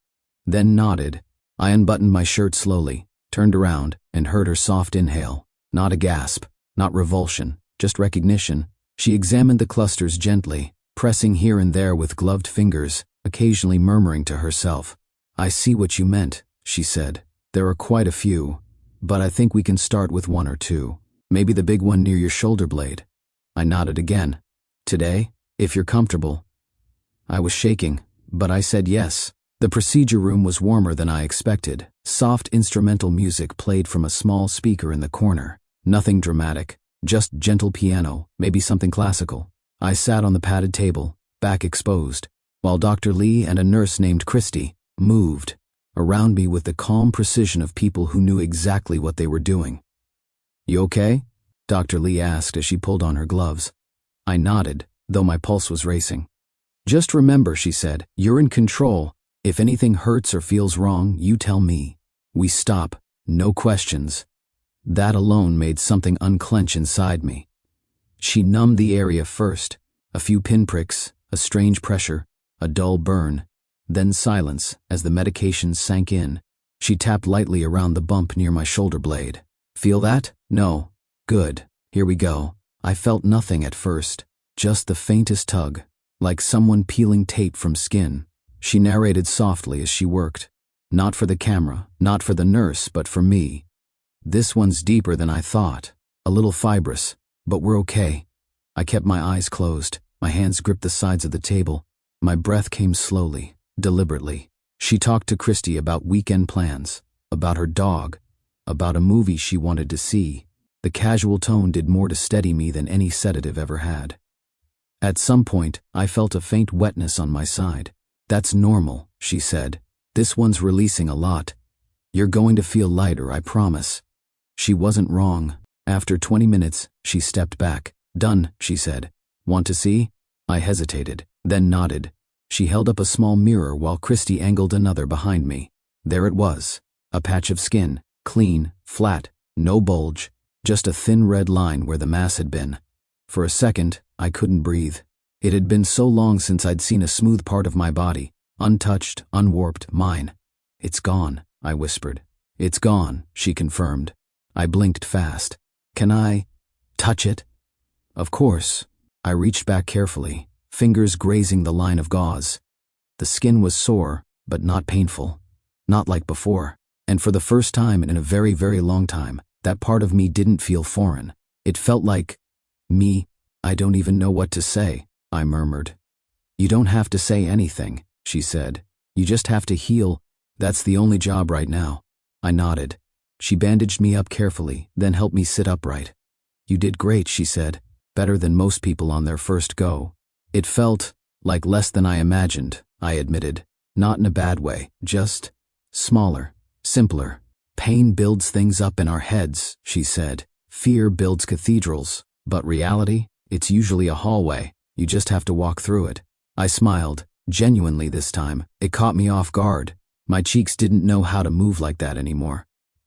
then nodded. I unbuttoned my shirt slowly, turned around, and heard her soft inhale. Not a gasp, not revulsion, just recognition. She examined the clusters gently, pressing here and there with gloved fingers, occasionally murmuring to herself. "I see what you meant," she said. "There are quite a few, but I think we can start with 1 or 2. Maybe the big one near your shoulder blade." I nodded again. "Today, if you're comfortable." I was shaking, but I said yes. The procedure room was warmer than I expected. Soft instrumental music played from a small speaker in the corner. Nothing dramatic, just gentle piano, maybe something classical. I sat on the padded table, back exposed, while Dr. Lee and a nurse named Christy moved around me with the calm precision of people who knew exactly what they were doing. "You okay?" Dr. Lee asked as she pulled on her gloves. I nodded, though my pulse was racing. "Just remember," she said, "you're in control. If anything hurts or feels wrong, you tell me. We stop, no questions." That alone made something unclench inside me. She numbed the area first, a few pinpricks, a strange pressure, a dull burn, then silence as the medication sank in. She tapped lightly around the bump near my shoulder blade. "Feel that? No. Good. Here we go." I felt nothing at first, just the faintest tug, like someone peeling tape from skin. She narrated softly as she worked. Not for the camera, not for the nurse, but for me. "This one's deeper than I thought. A little fibrous, but we're okay." I kept my eyes closed, my hands gripped the sides of the table. My breath came slowly, deliberately. She talked to Christy about weekend plans, about her dog, about a movie she wanted to see. The casual tone did more to steady me than any sedative ever had. At some point, I felt a faint wetness on my side. "That's normal," she said. "This one's releasing a lot. You're going to feel lighter, I promise." She wasn't wrong. After 20 minutes, she stepped back. "Done," she said. "Want to see?" I hesitated, then nodded. She held up a small mirror while Christy angled another behind me. There it was, a patch of skin, clean, flat, no bulge, just a thin red line where the mass had been. For a second, I couldn't breathe. It had been so long since I'd seen a smooth part of my body, untouched, unwarped, mine. "It's gone," I whispered. "It's gone," she confirmed. I blinked fast. "Can I touch it?" "Of course." I reached back carefully, fingers grazing the line of gauze. The skin was sore, but not painful. Not like before. And for the first time in a very, very long time, that part of me didn't feel foreign. It felt like me. "I don't even know what to say," I murmured. "You don't have to say anything," she said. "You just have to heal. That's the only job right now." I nodded. She bandaged me up carefully, then helped me sit upright. "You did great," she said. "Better than most people on their first go." It felt like less than I imagined, I admitted. Not in a bad way, just smaller, simpler. "Pain builds things up in our heads," she said. "Fear builds cathedrals, but reality, it's usually a hallway. You just have to walk through it." I smiled, genuinely this time. It caught me off guard. My cheeks didn't know how to move like that anymore.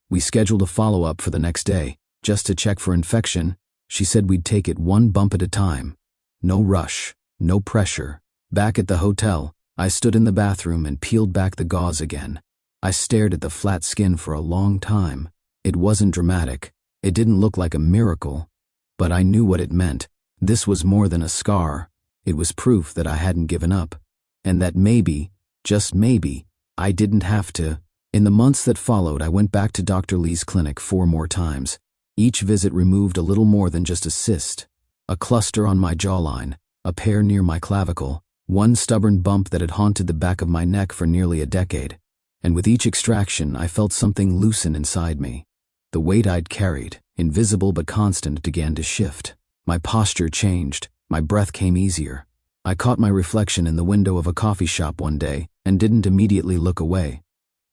We scheduled a follow-up for the next day, just to check for infection. She said we'd take it one bump at a time. No rush, no pressure. Back at the hotel, I stood in the bathroom and peeled back the gauze again. I stared at the flat skin for a long time. It wasn't dramatic. It didn't look like a miracle. But I knew what it meant. This was more than a scar. It was proof that I hadn't given up, and that maybe, just maybe, I didn't have to. In the months that followed, I went back to Dr. Lee's clinic 4 more times. Each visit removed a little more than just a cyst, a cluster on my jawline, a pair near my clavicle, one stubborn bump that had haunted the back of my neck for nearly a decade. And with each extraction, I felt something loosen inside me. The weight I'd carried, invisible but constant, began to shift. My posture changed. My breath came easier. I caught my reflection in the window of a coffee shop one day and didn't immediately look away.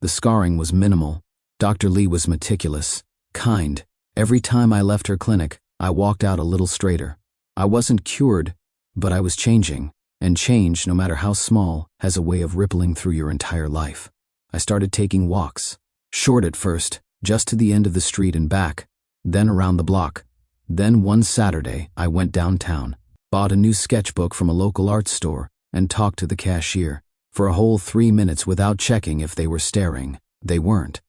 The scarring was minimal. Dr. Lee was meticulous, kind. Every time I left her clinic, I walked out a little straighter. I wasn't cured, but I was changing, and change, no matter how small, has a way of rippling through your entire life. I started taking walks, short at first, just to the end of the street and back, then around the block. Then one Saturday, I went downtown, bought a new sketchbook from a local art store, and talked to the cashier. For a whole 3 minutes without checking if they were staring. They weren't.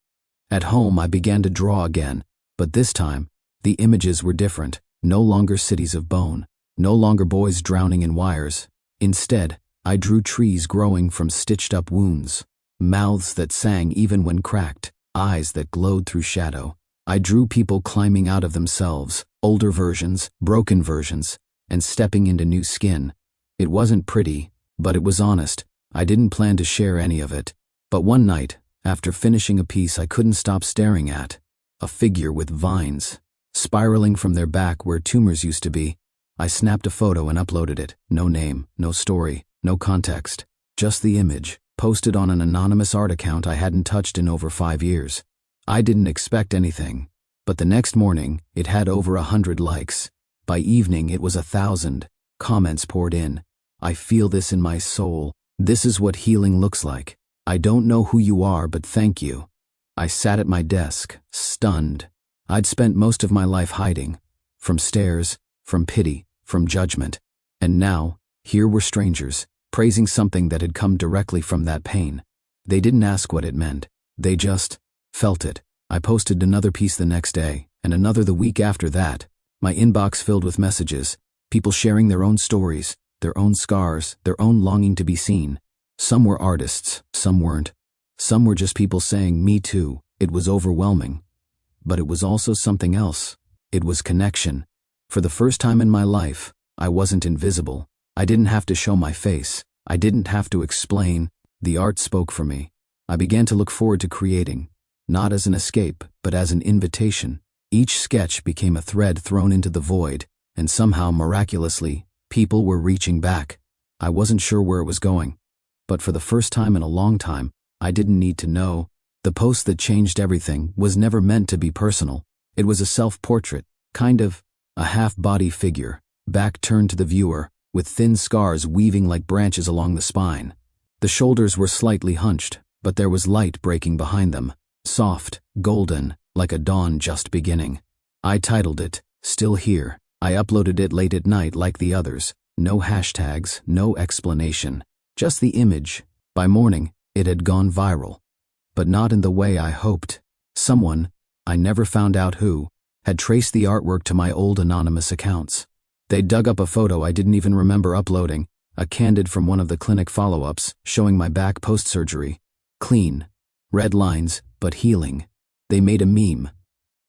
At home, I began to draw again, but this time, the images were different. No longer cities of bone, no longer boys drowning in wires. Instead, I drew trees growing from stitched-up wounds, mouths that sang even when cracked, eyes that glowed through shadow. I drew people climbing out of themselves, older versions, broken versions, and stepping into new skin. It wasn't pretty, but it was honest. I didn't plan to share any of it. But one night, after finishing a piece I couldn't stop staring at, a figure with vines, spiraling from their back where tumors used to be, I snapped a photo and uploaded it. No name, no story, no context. Just the image, posted on an anonymous art account I hadn't touched in over 5 years. I didn't expect anything, but the next morning, it had over 100 likes. By evening, it was 1,000. Comments poured in. I feel this in my soul. This is what healing looks like. I don't know who you are, but thank you. I sat at my desk, stunned. I'd spent most of my life hiding. From stares, from pity, from judgment. And now, here were strangers, praising something that had come directly from that pain. They didn't ask what it meant. They just felt it. I posted another piece the next day, and another the week after that. My inbox filled with messages, people sharing their own stories, their own scars, their own longing to be seen. Some were artists, some weren't. Some were just people saying, me too. It was overwhelming. But it was also something else. It was connection. For the first time in my life, I wasn't invisible. I didn't have to show my face. I didn't have to explain. The art spoke for me. I began to look forward to creating, not as an escape, but as an invitation. Each sketch became a thread thrown into the void, and somehow, miraculously, people were reaching back. I wasn't sure where it was going, but for the first time in a long time, I didn't need to know. The post that changed everything was never meant to be personal. It was a self-portrait, kind of a half-body figure, back turned to the viewer, with thin scars weaving like branches along the spine. The shoulders were slightly hunched, but there was light breaking behind them, soft, golden, like a dawn just beginning. I titled it, Still Here. I uploaded it late at night like the others. No hashtags, no explanation. Just the image. By morning, it had gone viral. But not in the way I hoped. Someone, I never found out who, had traced the artwork to my old anonymous accounts. They dug up a photo I didn't even remember uploading, a candid from one of the clinic follow-ups, showing my back post-surgery. Clean. Red lines, but healing. They made a meme.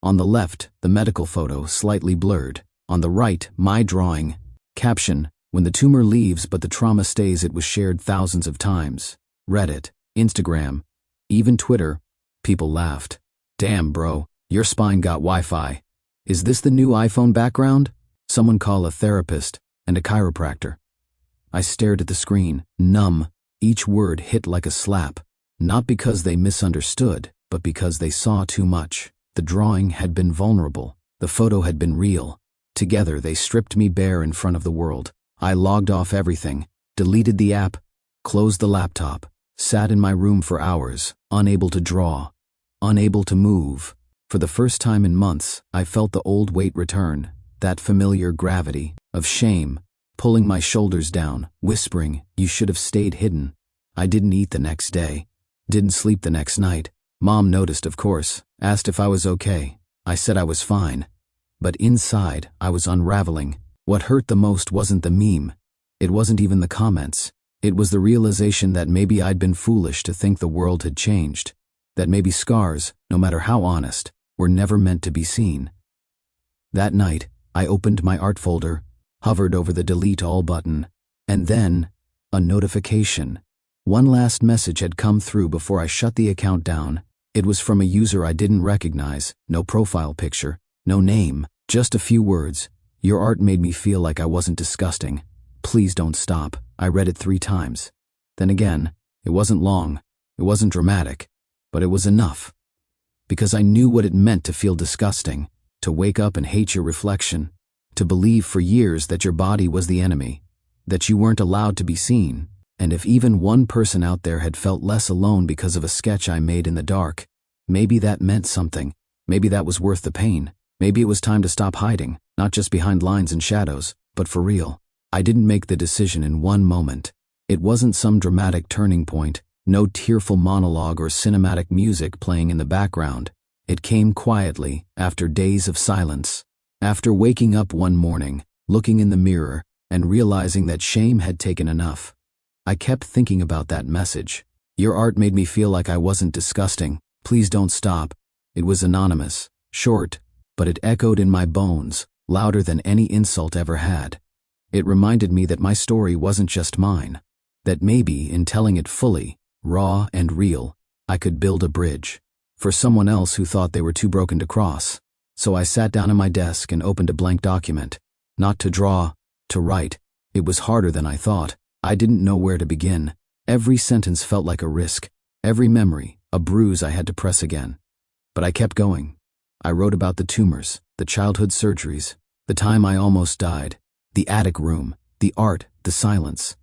On the left, the medical photo, slightly blurred. On the right, my drawing. Caption, when the tumor leaves but the trauma stays. It was shared thousands of times. Reddit, Instagram, even Twitter. People laughed. Damn, bro, your spine got Wi-Fi. Is this the new iPhone background? Someone call a therapist and a chiropractor. I stared at the screen, numb. Each word hit like a slap. Not because they misunderstood, but because they saw too much. The drawing had been vulnerable. The photo had been real. Together, they stripped me bare in front of the world. I logged off everything, deleted the app, closed the laptop, sat in my room for hours, unable to draw, unable to move. For the first time in months, I felt the old weight return, that familiar gravity of shame, pulling my shoulders down, whispering, you should have stayed hidden. I didn't eat the next day, didn't sleep the next night. Mom noticed, of course, asked if I was okay. I said I was fine. But inside, I was unraveling. What hurt the most wasn't the meme. It wasn't even the comments. It was the realization that maybe I'd been foolish to think the world had changed, that maybe scars, no matter how honest, were never meant to be seen. That night, I opened my art folder, hovered over the delete all button, and then, a notification. One last message had come through before I shut the account down. It was from a user I didn't recognize, no profile picture, no name, just a few words. Your art made me feel like I wasn't disgusting. Please don't stop. I read it 3 times. Then again, it wasn't long, it wasn't dramatic, but it was enough. Because I knew what it meant to feel disgusting, to wake up and hate your reflection, to believe for years that your body was the enemy, that you weren't allowed to be seen. And if even one person out there had felt less alone because of a sketch I made in the dark, maybe that meant something. Maybe that was worth the pain. Maybe it was time to stop hiding, not just behind lines and shadows, but for real. I didn't make the decision in one moment. It wasn't some dramatic turning point, no tearful monologue or cinematic music playing in the background. It came quietly, after days of silence. After waking up one morning, looking in the mirror, and realizing that shame had taken enough. I kept thinking about that message. Your art made me feel like I wasn't disgusting. Please don't stop. It was anonymous, short, but it echoed in my bones, louder than any insult ever had. It reminded me that my story wasn't just mine, that maybe in telling it fully, raw and real, I could build a bridge for someone else who thought they were too broken to cross. So I sat down at my desk and opened a blank document. Not to draw, to write. It was harder than I thought. I didn't know where to begin. Every sentence felt like a risk. Every memory, a bruise I had to press again. But I kept going. I wrote about the tumors, the childhood surgeries, the time I almost died, the attic room, the art, the silence.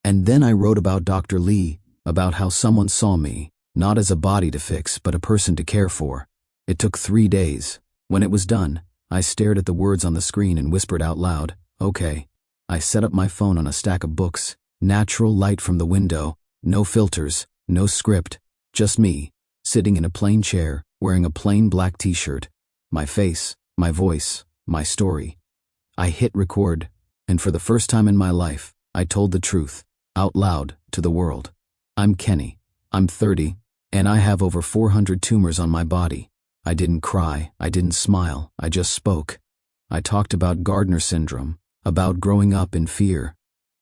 And then I wrote about Dr. Lee, about how someone saw me, not as a body to fix, but a person to care for. It took 3 days. When it was done, I stared at the words on the screen and whispered out loud, "Okay." I set up my phone on a stack of books, natural light from the window, no filters, no script, just me, sitting in a plain chair, wearing a plain black t-shirt, my face, my voice, my story. I hit record, and for the first time in my life, I told the truth, out loud, to the world. I'm Kenny. I'm 30, and I have over 400 tumors on my body. I didn't cry, I didn't smile, I just spoke. I talked about Gardner syndrome, about growing up in fear,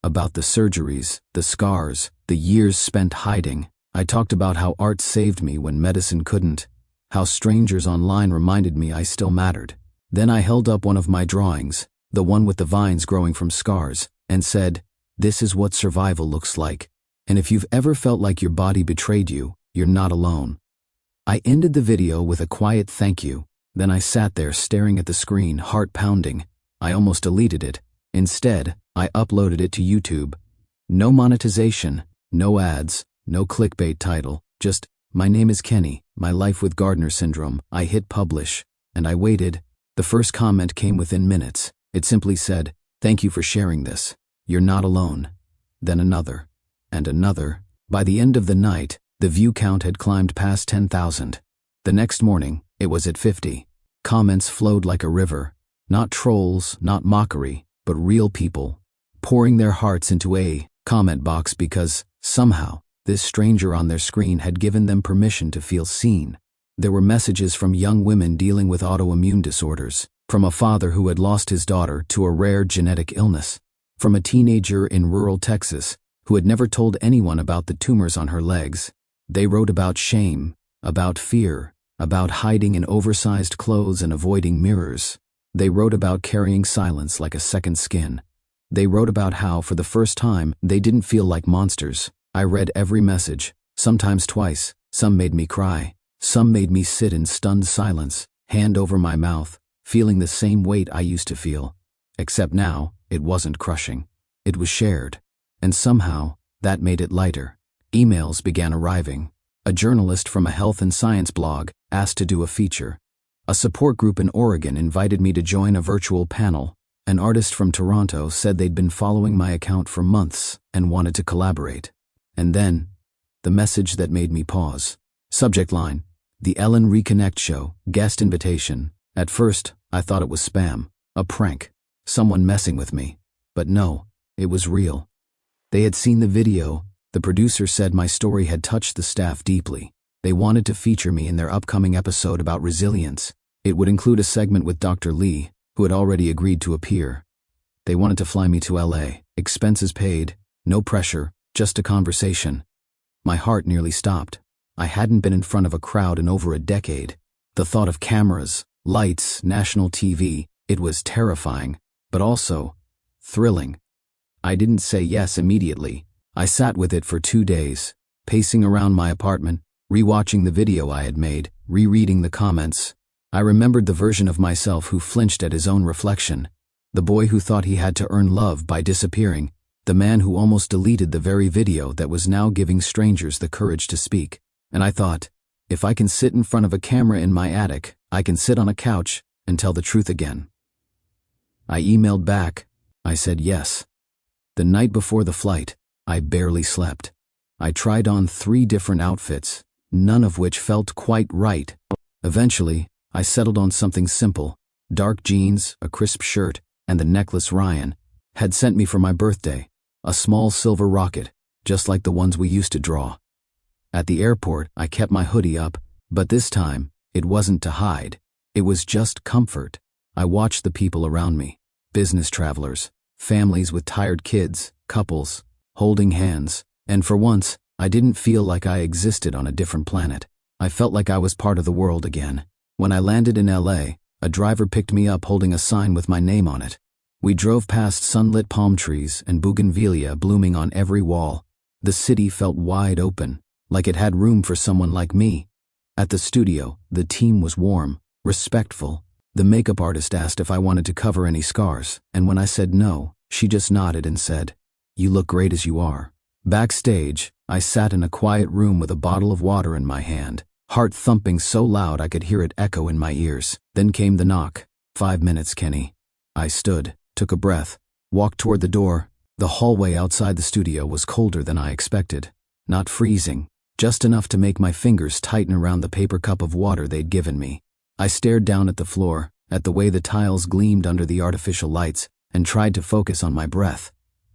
about the surgeries, the scars, the years spent hiding. I talked about how art saved me when medicine couldn't, how strangers online reminded me I still mattered. Then I held up one of my drawings, the one with the vines growing from scars, and said, "This is what survival looks like. And if you've ever felt like your body betrayed you, you're not alone." I ended the video with a quiet thank you. Then I sat there staring at the screen, heart pounding. I almost deleted it. Instead, I uploaded it to YouTube. No monetization, no ads, no clickbait title, just, "My name is Kenny, my life with Gardner syndrome." I hit publish, and I waited. The first comment came within minutes. It simply said, "Thank you for sharing this. You're not alone." Then another, and another. By the end of the night, the view count had climbed past 10,000. The next morning, it was at 50. Comments flowed like a river. Not trolls, not mockery, but real people, pouring their hearts into a comment box because, somehow, this stranger on their screen had given them permission to feel seen. There were messages from young women dealing with autoimmune disorders, from a father who had lost his daughter to a rare genetic illness, from a teenager in rural Texas who had never told anyone about the tumors on her legs. They wrote about shame, about fear, about hiding in oversized clothes and avoiding mirrors. They wrote about carrying silence like a second skin. They wrote about how, for the first time, they didn't feel like monsters. I read every message, sometimes twice. Some made me cry. Some made me sit in stunned silence, hand over my mouth, feeling the same weight I used to feel. Except now, it wasn't crushing. It was shared. And somehow, that made it lighter. Emails began arriving. A journalist from a health and science blog asked to do a feature. A support group in Oregon invited me to join a virtual panel. An artist from Toronto said they'd been following my account for months and wanted to collaborate. And then, the message that made me pause. Subject line: The Ellen Reconnect Show, guest invitation. At first, I thought it was spam, a prank, someone messing with me. But no, It was real. They had seen the video. The producer said my story had touched the staff deeply. They wanted to feature me in their upcoming episode about resilience. It would include a segment with Dr. Lee, who had already agreed to appear. They wanted to fly me to LA, expenses paid, no pressure, just a conversation. My heart nearly stopped. I hadn't been in front of a crowd in over a decade. The thought of cameras, lights, national TV, it was terrifying, but also thrilling. I didn't say yes immediately. I sat with it for 2 days, pacing around my apartment, rewatching the video I had made, rereading the comments. I remembered the version of myself who flinched at his own reflection, the boy who thought he had to earn love by disappearing, the man who almost deleted the very video that was now giving strangers the courage to speak. And I thought, if I can sit in front of a camera in my attic, I can sit on a couch and tell the truth again. I emailed back. I said yes. The night before the flight, I barely slept. I tried on 3 different outfits, none of which felt quite right. Eventually, I settled on something simple: dark jeans, a crisp shirt, and the necklace Ryan had sent me for my birthday, a small silver rocket, just like the ones we used to draw. At the airport, I kept my hoodie up, but this time, it wasn't to hide. It was just comfort. I watched the people around me: business travelers, families with tired kids, couples, holding hands, and for once, I didn't feel like I existed on a different planet. I felt like I was part of the world again. When I landed in LA, a driver picked me up holding a sign with my name on it. We drove past sunlit palm trees and bougainvillea blooming on every wall. The city felt wide open, like it had room for someone like me. At the studio, the team was warm, respectful. The makeup artist asked if I wanted to cover any scars, and when I said no, she just nodded and said, "You look great as you are." Backstage, I sat in a quiet room with a bottle of water in my hand, heart thumping so loud I could hear it echo in my ears. Then came the knock. 5 minutes, Kenny. I stood, took a breath, walked toward the door. The hallway outside the studio was colder than I expected. Not freezing, just enough to make my fingers tighten around the paper cup of water they'd given me. I stared down at the floor, at the way the tiles gleamed under the artificial lights, and tried to focus on my breath.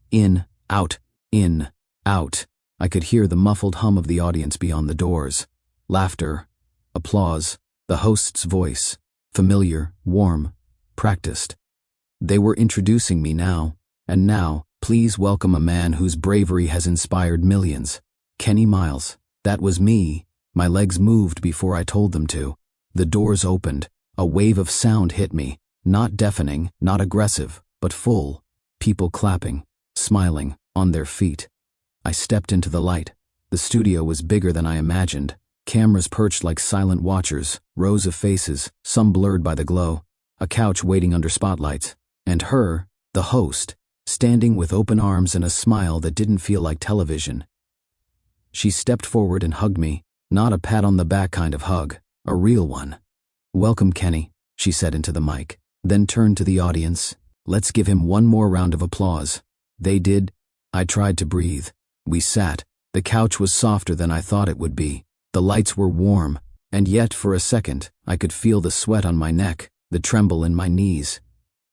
In, out, in, out. I could hear the muffled hum of the audience beyond the doors. Laughter, applause, the host's voice, familiar, warm, practiced. They were introducing me now, and now, please welcome a man whose bravery has inspired millions. Kenny Miles. That was me. My legs moved before I told them to. The doors opened. A wave of sound hit me, not deafening, not aggressive, but full. People clapping, smiling, on their feet. I stepped into the light. The studio was bigger than I imagined. Cameras perched like silent watchers, rows of faces, some blurred by the glow, a couch waiting under spotlights, and her, the host, standing with open arms and a smile that didn't feel like television. She stepped forward and hugged me, not a pat on the back kind of hug, a real one. "Welcome, Kenny," she said into the mic, then turned to the audience. "Let's give him one more round of applause." They did. I tried to breathe. We sat. The couch was softer than I thought it would be. The lights were warm, and yet for a second, I could feel the sweat on my neck, the tremble in my knees.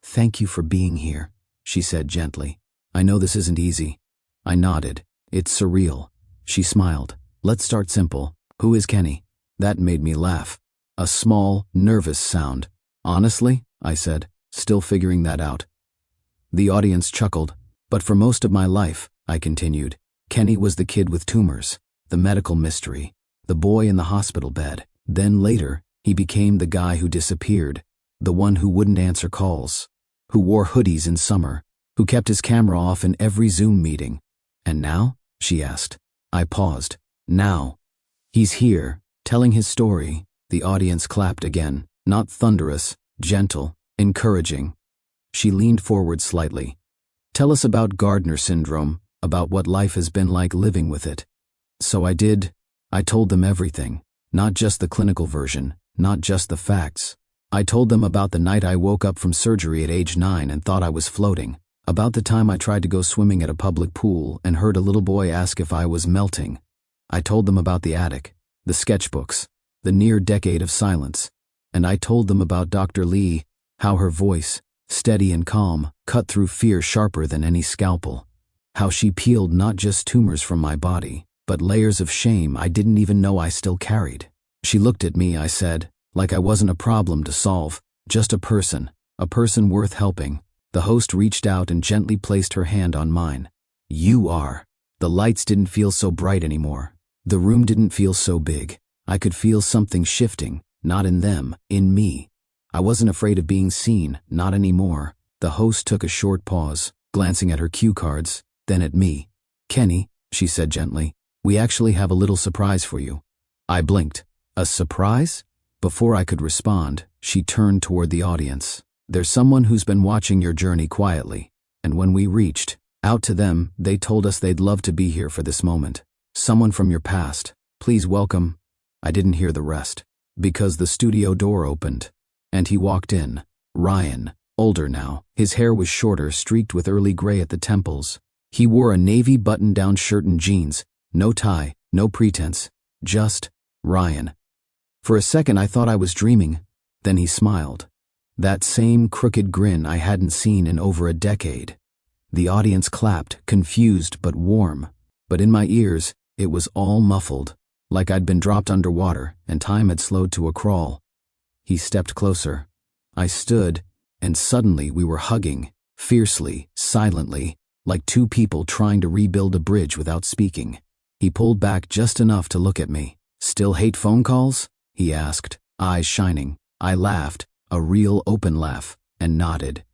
"Thank you for being here," she said gently. "I know this isn't easy." I nodded. "It's surreal." She smiled. "Let's start simple. Who is Kenny?" That made me laugh. A small, nervous sound. "Honestly," I said, still figuring that out. The audience chuckled. "But for most of my life," I continued, "Kenny was the kid with tumors, the medical mystery, the boy in the hospital bed. Then later, he became the guy who disappeared, the one who wouldn't answer calls, who wore hoodies in summer, who kept his camera off in every Zoom meeting. And now?" she asked. I paused. "Now. He's here, telling his story." The audience clapped again, not thunderous, gentle, encouraging. She leaned forward slightly. "Tell us about Gardner syndrome, about what life has been like living with it." So I did. I told them everything, not just the clinical version, not just the facts. I told them about the night I woke up from surgery at age 9 and thought I was floating, about the time I tried to go swimming at a public pool and heard a little boy ask if I was melting. I told them about the attic, the sketchbooks, the near decade of silence, and I told them about Dr. Lee, how her voice, steady and calm, cut through fear sharper than any scalpel. How she peeled not just tumors from my body, but layers of shame I didn't even know I still carried. She looked at me, I said, like I wasn't a problem to solve, just a person worth helping. The host reached out and gently placed her hand on mine. You are. The lights didn't feel so bright anymore. The room didn't feel so big. I could feel something shifting, not in them, in me. I wasn't afraid of being seen, not anymore. The host took a short pause, glancing at her cue cards, then at me. Kenny, she said gently, we actually have a little surprise for you. I blinked. A surprise? Before I could respond, she turned toward the audience. There's someone who's been watching your journey quietly, and when we reached out to them, they told us they'd love to be here for this moment. Someone from your past. Please welcome. I didn't hear the rest, because the studio door opened, and he walked in. Ryan, older now. His hair was shorter, streaked with early gray at the temples. He wore a navy button-down shirt and jeans. No tie, no pretense. Just Ryan. For a second I thought I was dreaming. Then he smiled. That same crooked grin I hadn't seen in over a decade. The audience clapped, confused but warm. But in my ears, it was all muffled, like I'd been dropped underwater and time had slowed to a crawl. He stepped closer. I stood, and suddenly we were hugging, fiercely, silently, like two people trying to rebuild a bridge without speaking. He pulled back just enough to look at me. Still hate phone calls? He asked, eyes shining. I laughed, a real open laugh, and nodded.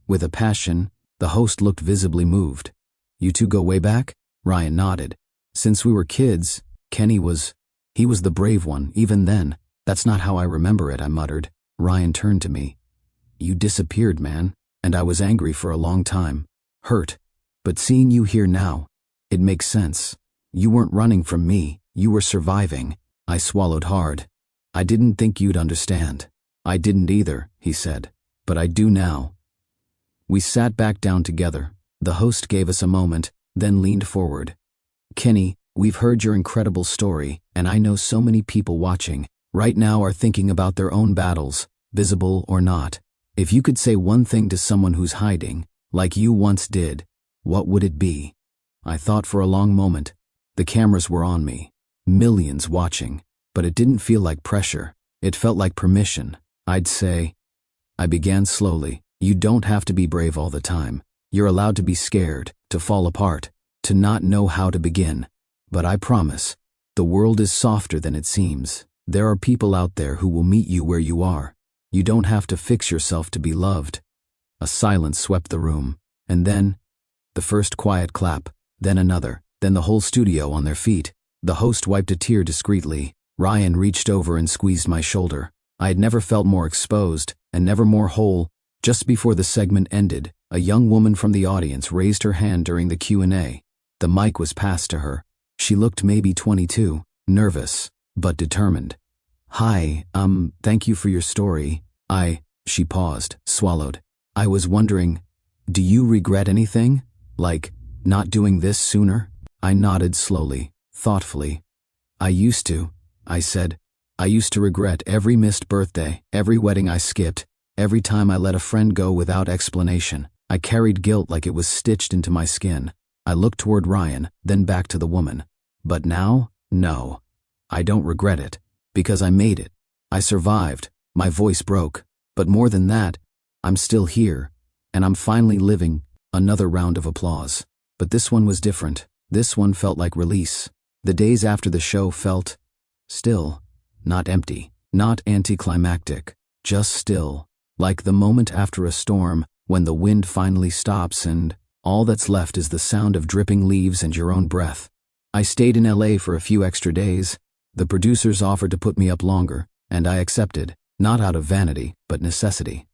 With a passion, the host looked visibly moved. You two go way back? Ryan nodded. Since we were kids, Kenny was the brave one, even then. That's not how I remember it, I muttered. Ryan turned to me. You disappeared, man, and I was angry for a long time. Hurt. But seeing you here now, it makes sense. You weren't running from me, you were surviving. I swallowed hard. I didn't think you'd understand. I didn't either, he said, but I do now. We sat back down together. The host gave us a moment, then leaned forward. Kenny, we've heard your incredible story, and I know so many people watching right now are thinking about their own battles, visible or not. If you could say one thing to someone who's hiding, like you once did, what would it be? I thought for a long moment. The cameras were on me, millions watching, but it didn't feel like pressure. It felt like permission. I'd say, I began slowly, you don't have to be brave all the time. You're allowed to be scared, to fall apart, to not know how to begin. But I promise, the world is softer than it seems. There are people out there who will meet you where you are. You don't have to fix yourself to be loved. A silence swept the room, and then, the first quiet clap, then another, then the whole studio on their feet. The host wiped a tear discreetly. Ryan reached over and squeezed my shoulder. I had never felt more exposed, and never more whole. Just before the segment ended, a young woman from the audience raised her hand during the Q&A. The mic was passed to her. She looked maybe 22, nervous, but determined. Hi, thank you for your story. She paused, swallowed. I was wondering, do you regret anything? Like, not doing this sooner? I nodded slowly, thoughtfully. I used to, I said. I used to regret every missed birthday, every wedding I skipped, every time I let a friend go without explanation. I carried guilt like it was stitched into my skin. I looked toward Ryan, then back to the woman. But now, no. I don't regret it, because I made it. I survived. My voice broke. But more than that, I'm still here, and I'm finally living. Another round of applause. But this one was different. This one felt like release. The days after the show felt still, not empty, not anticlimactic, just still, like the moment after a storm when the wind finally stops and all that's left is the sound of dripping leaves and your own breath. I stayed in LA for a few extra days. The producers offered to put me up longer, and I accepted, not out of vanity, but necessity.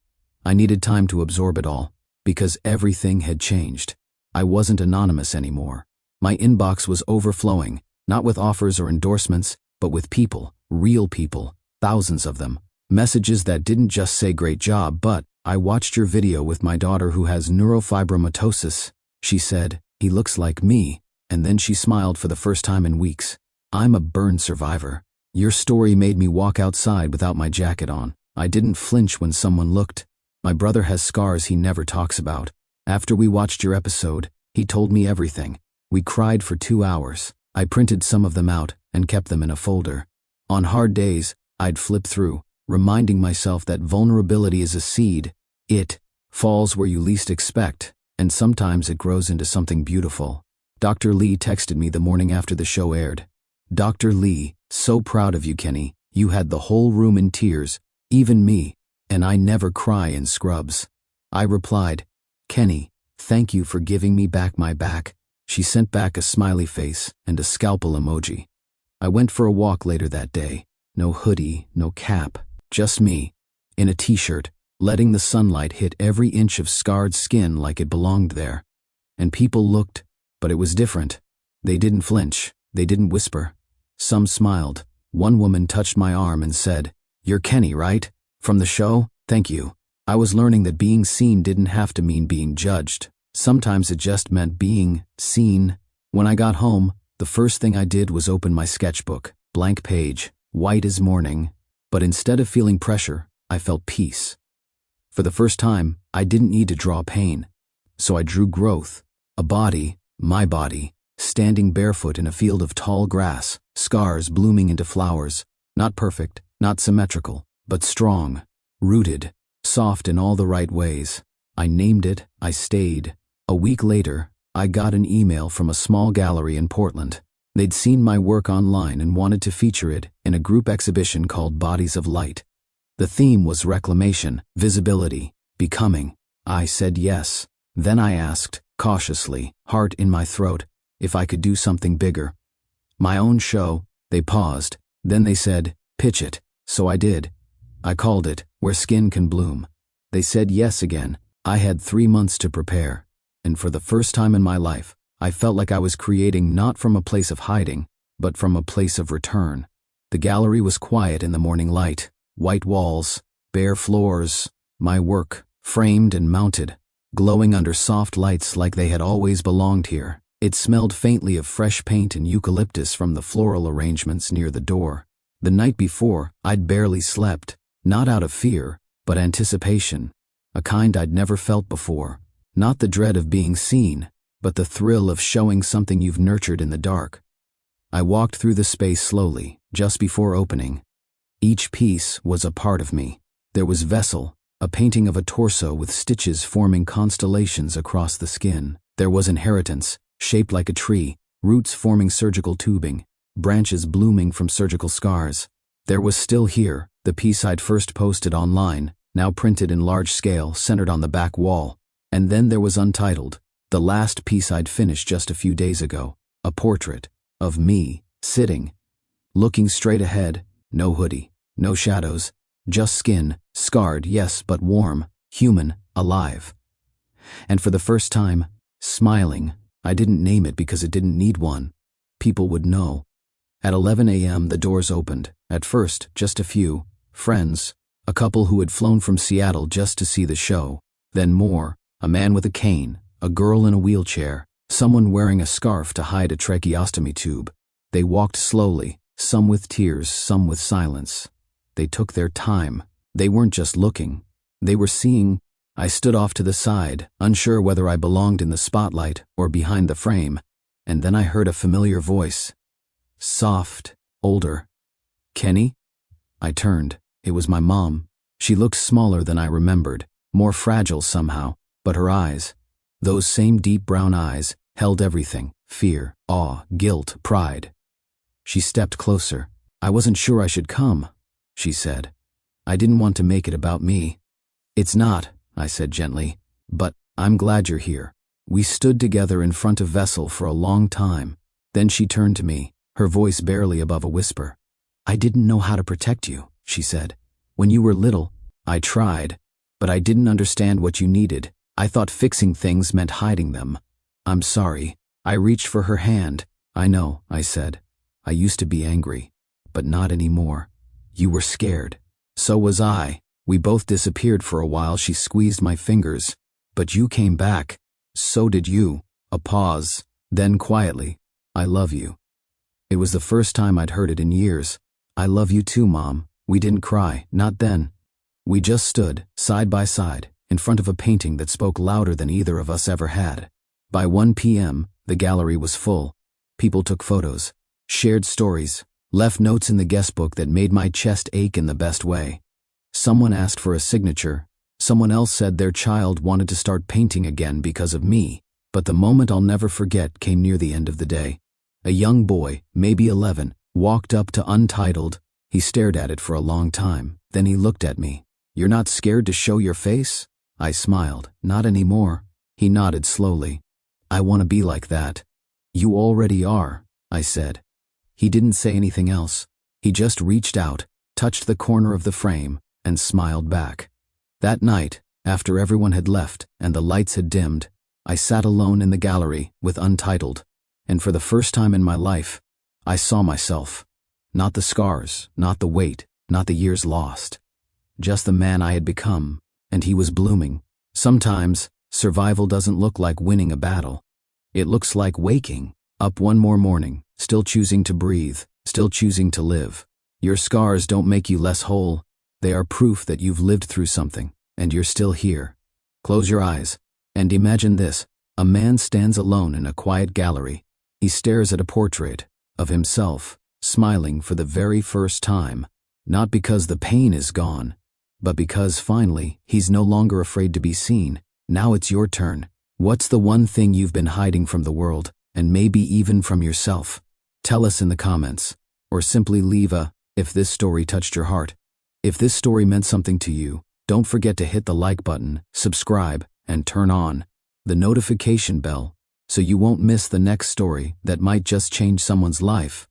I needed time to absorb it all, because everything had changed. I wasn't anonymous anymore. My inbox was overflowing, not with offers or endorsements, but with people, real people, thousands of them. Messages that didn't just say great job, but I watched your video with my daughter who has neurofibromatosis. She said, he looks like me, and then she smiled for the first time in weeks. I'm a burn survivor. Your story made me walk outside without my jacket on. I didn't flinch when someone looked My brother has scars he never talks about. After we watched your episode, he told me everything. We cried for 2 hours. I printed some of them out and kept them in a folder. On hard days, I'd flip through, reminding myself that vulnerability is a seed. It falls where you least expect, and sometimes it grows into something beautiful. Dr. Lee texted me the morning after the show aired. Dr. Lee, so proud of you, Kenny. You had the whole room in tears, even me, and I never cry in scrubs. I replied, Kenny, thank you for giving me back my back. She sent back a smiley face and a scalpel emoji. I went for a walk later that day. No hoodie, no cap, just me, in a t-shirt, letting the sunlight hit every inch of scarred skin like it belonged there. And people looked, but it was different. They didn't flinch, they didn't whisper. Some smiled. One woman touched my arm and said, You're Kenny, right? From the show? Thank you. I was learning that being seen didn't have to mean being judged. Sometimes it just meant being seen. When I got home, the first thing I did was open my sketchbook, blank page, white as morning. But instead of feeling pressure, I felt peace. For the first time, I didn't need to draw pain. So I drew growth, a body, my body, standing barefoot in a field of tall grass, scars blooming into flowers, not perfect, not symmetrical, but strong, rooted, soft in all the right ways. I named it, I stayed. A week later, I got an email from a small gallery in Portland. They'd seen my work online and wanted to feature it in a group exhibition called Bodies of Light. The theme was reclamation, visibility, becoming. I said yes. Then I asked, cautiously, heart in my throat, if I could do something bigger. My own show. They paused. Then they said, pitch it. So I did. I called it Where Skin Can Bloom. They said yes again. I had 3 months to prepare. And for the first time in my life, I felt like I was creating not from a place of hiding, but from a place of return. The gallery was quiet in the morning light. White walls, bare floors, my work, framed and mounted, glowing under soft lights like they had always belonged here. It smelled faintly of fresh paint and eucalyptus from the floral arrangements near the door. The night before, I'd barely slept, not out of fear, but anticipation, a kind I'd never felt before. Not the dread of being seen, but the thrill of showing something you've nurtured in the dark. I walked through the space slowly, just before opening. Each piece was a part of me. There was Vessel, a painting of a torso with stitches forming constellations across the skin. There was Inheritance, shaped like a tree, roots forming surgical tubing, branches blooming from surgical scars. There was Still Here, the piece I'd first posted online, now printed in large scale, centered on the back wall. And then there was Untitled, the last piece I'd finished just a few days ago, a portrait of me, sitting, looking straight ahead, no hoodie, no shadows, just skin, scarred, yes, but warm, human, alive. And for the first time, smiling. I didn't name it because it didn't need one. People would know. At 11 a.m. the doors opened. At first, just a few friends, a couple who had flown from Seattle just to see the show, then more. A man with a cane, a girl in a wheelchair, someone wearing a scarf to hide a tracheostomy tube. They walked slowly, some with tears, some with silence. They took their time. They weren't just looking. They were seeing. I stood off to the side, unsure whether I belonged in the spotlight or behind the frame, and then I heard a familiar voice. Soft, older. Kenny? I turned. It was my mom. She looked smaller than I remembered, more fragile somehow. But her eyes, those same deep brown eyes, held everything, fear, awe, guilt, pride. She stepped closer. I wasn't sure I should come, she said. I didn't want to make it about me. It's not, I said gently, but I'm glad you're here. We stood together in front of Vessel for a long time. Then she turned to me, her voice barely above a whisper. I didn't know how to protect you, she said. When you were little, I tried, but I didn't understand what you needed. I thought fixing things meant hiding them. I'm sorry. I reached for her hand. I know, I said. I used to be angry, but not anymore. You were scared. So was I. We both disappeared for a while. She squeezed my fingers. But you came back. So did you. A pause. Then quietly, I love you. It was the first time I'd heard it in years. I love you too, Mom. We didn't cry, not then. We just stood, side by side, in front of a painting that spoke louder than either of us ever had. By 1 p.m., the gallery was full. People took photos, shared stories, left notes in the guest book that made my chest ache in the best way. Someone asked for a signature. Someone else said their child wanted to start painting again because of me. But the moment I'll never forget came near the end of the day. A young boy, maybe 11, walked up to Untitled. He stared at it for a long time. Then he looked at me. "You're not scared to show your face?" I smiled. "Not anymore." He nodded slowly. "I want to be like that." "You already are," I said. He didn't say anything else. He just reached out, touched the corner of the frame, and smiled back. That night, after everyone had left and the lights had dimmed, I sat alone in the gallery with Untitled, and for the first time in my life, I saw myself. Not the scars, not the weight, not the years lost. Just the man I had become, and he was blooming. Sometimes, survival doesn't look like winning a battle. It looks like waking up one more morning, still choosing to breathe, still choosing to live. Your scars don't make you less whole. They are proof that you've lived through something, and you're still here. Close your eyes, and imagine this. A man stands alone in a quiet gallery. He stares at a portrait of himself, smiling for the very first time. Not because the pain is gone, but because finally, he's no longer afraid to be seen. Now it's your turn. What's the one thing you've been hiding from the world, and maybe even from yourself? Tell us in the comments, or simply leave a, "If this story touched your heart." If this story meant something to you, don't forget to hit the like button, subscribe, and turn on the notification bell so you won't miss the next story that might just change someone's life.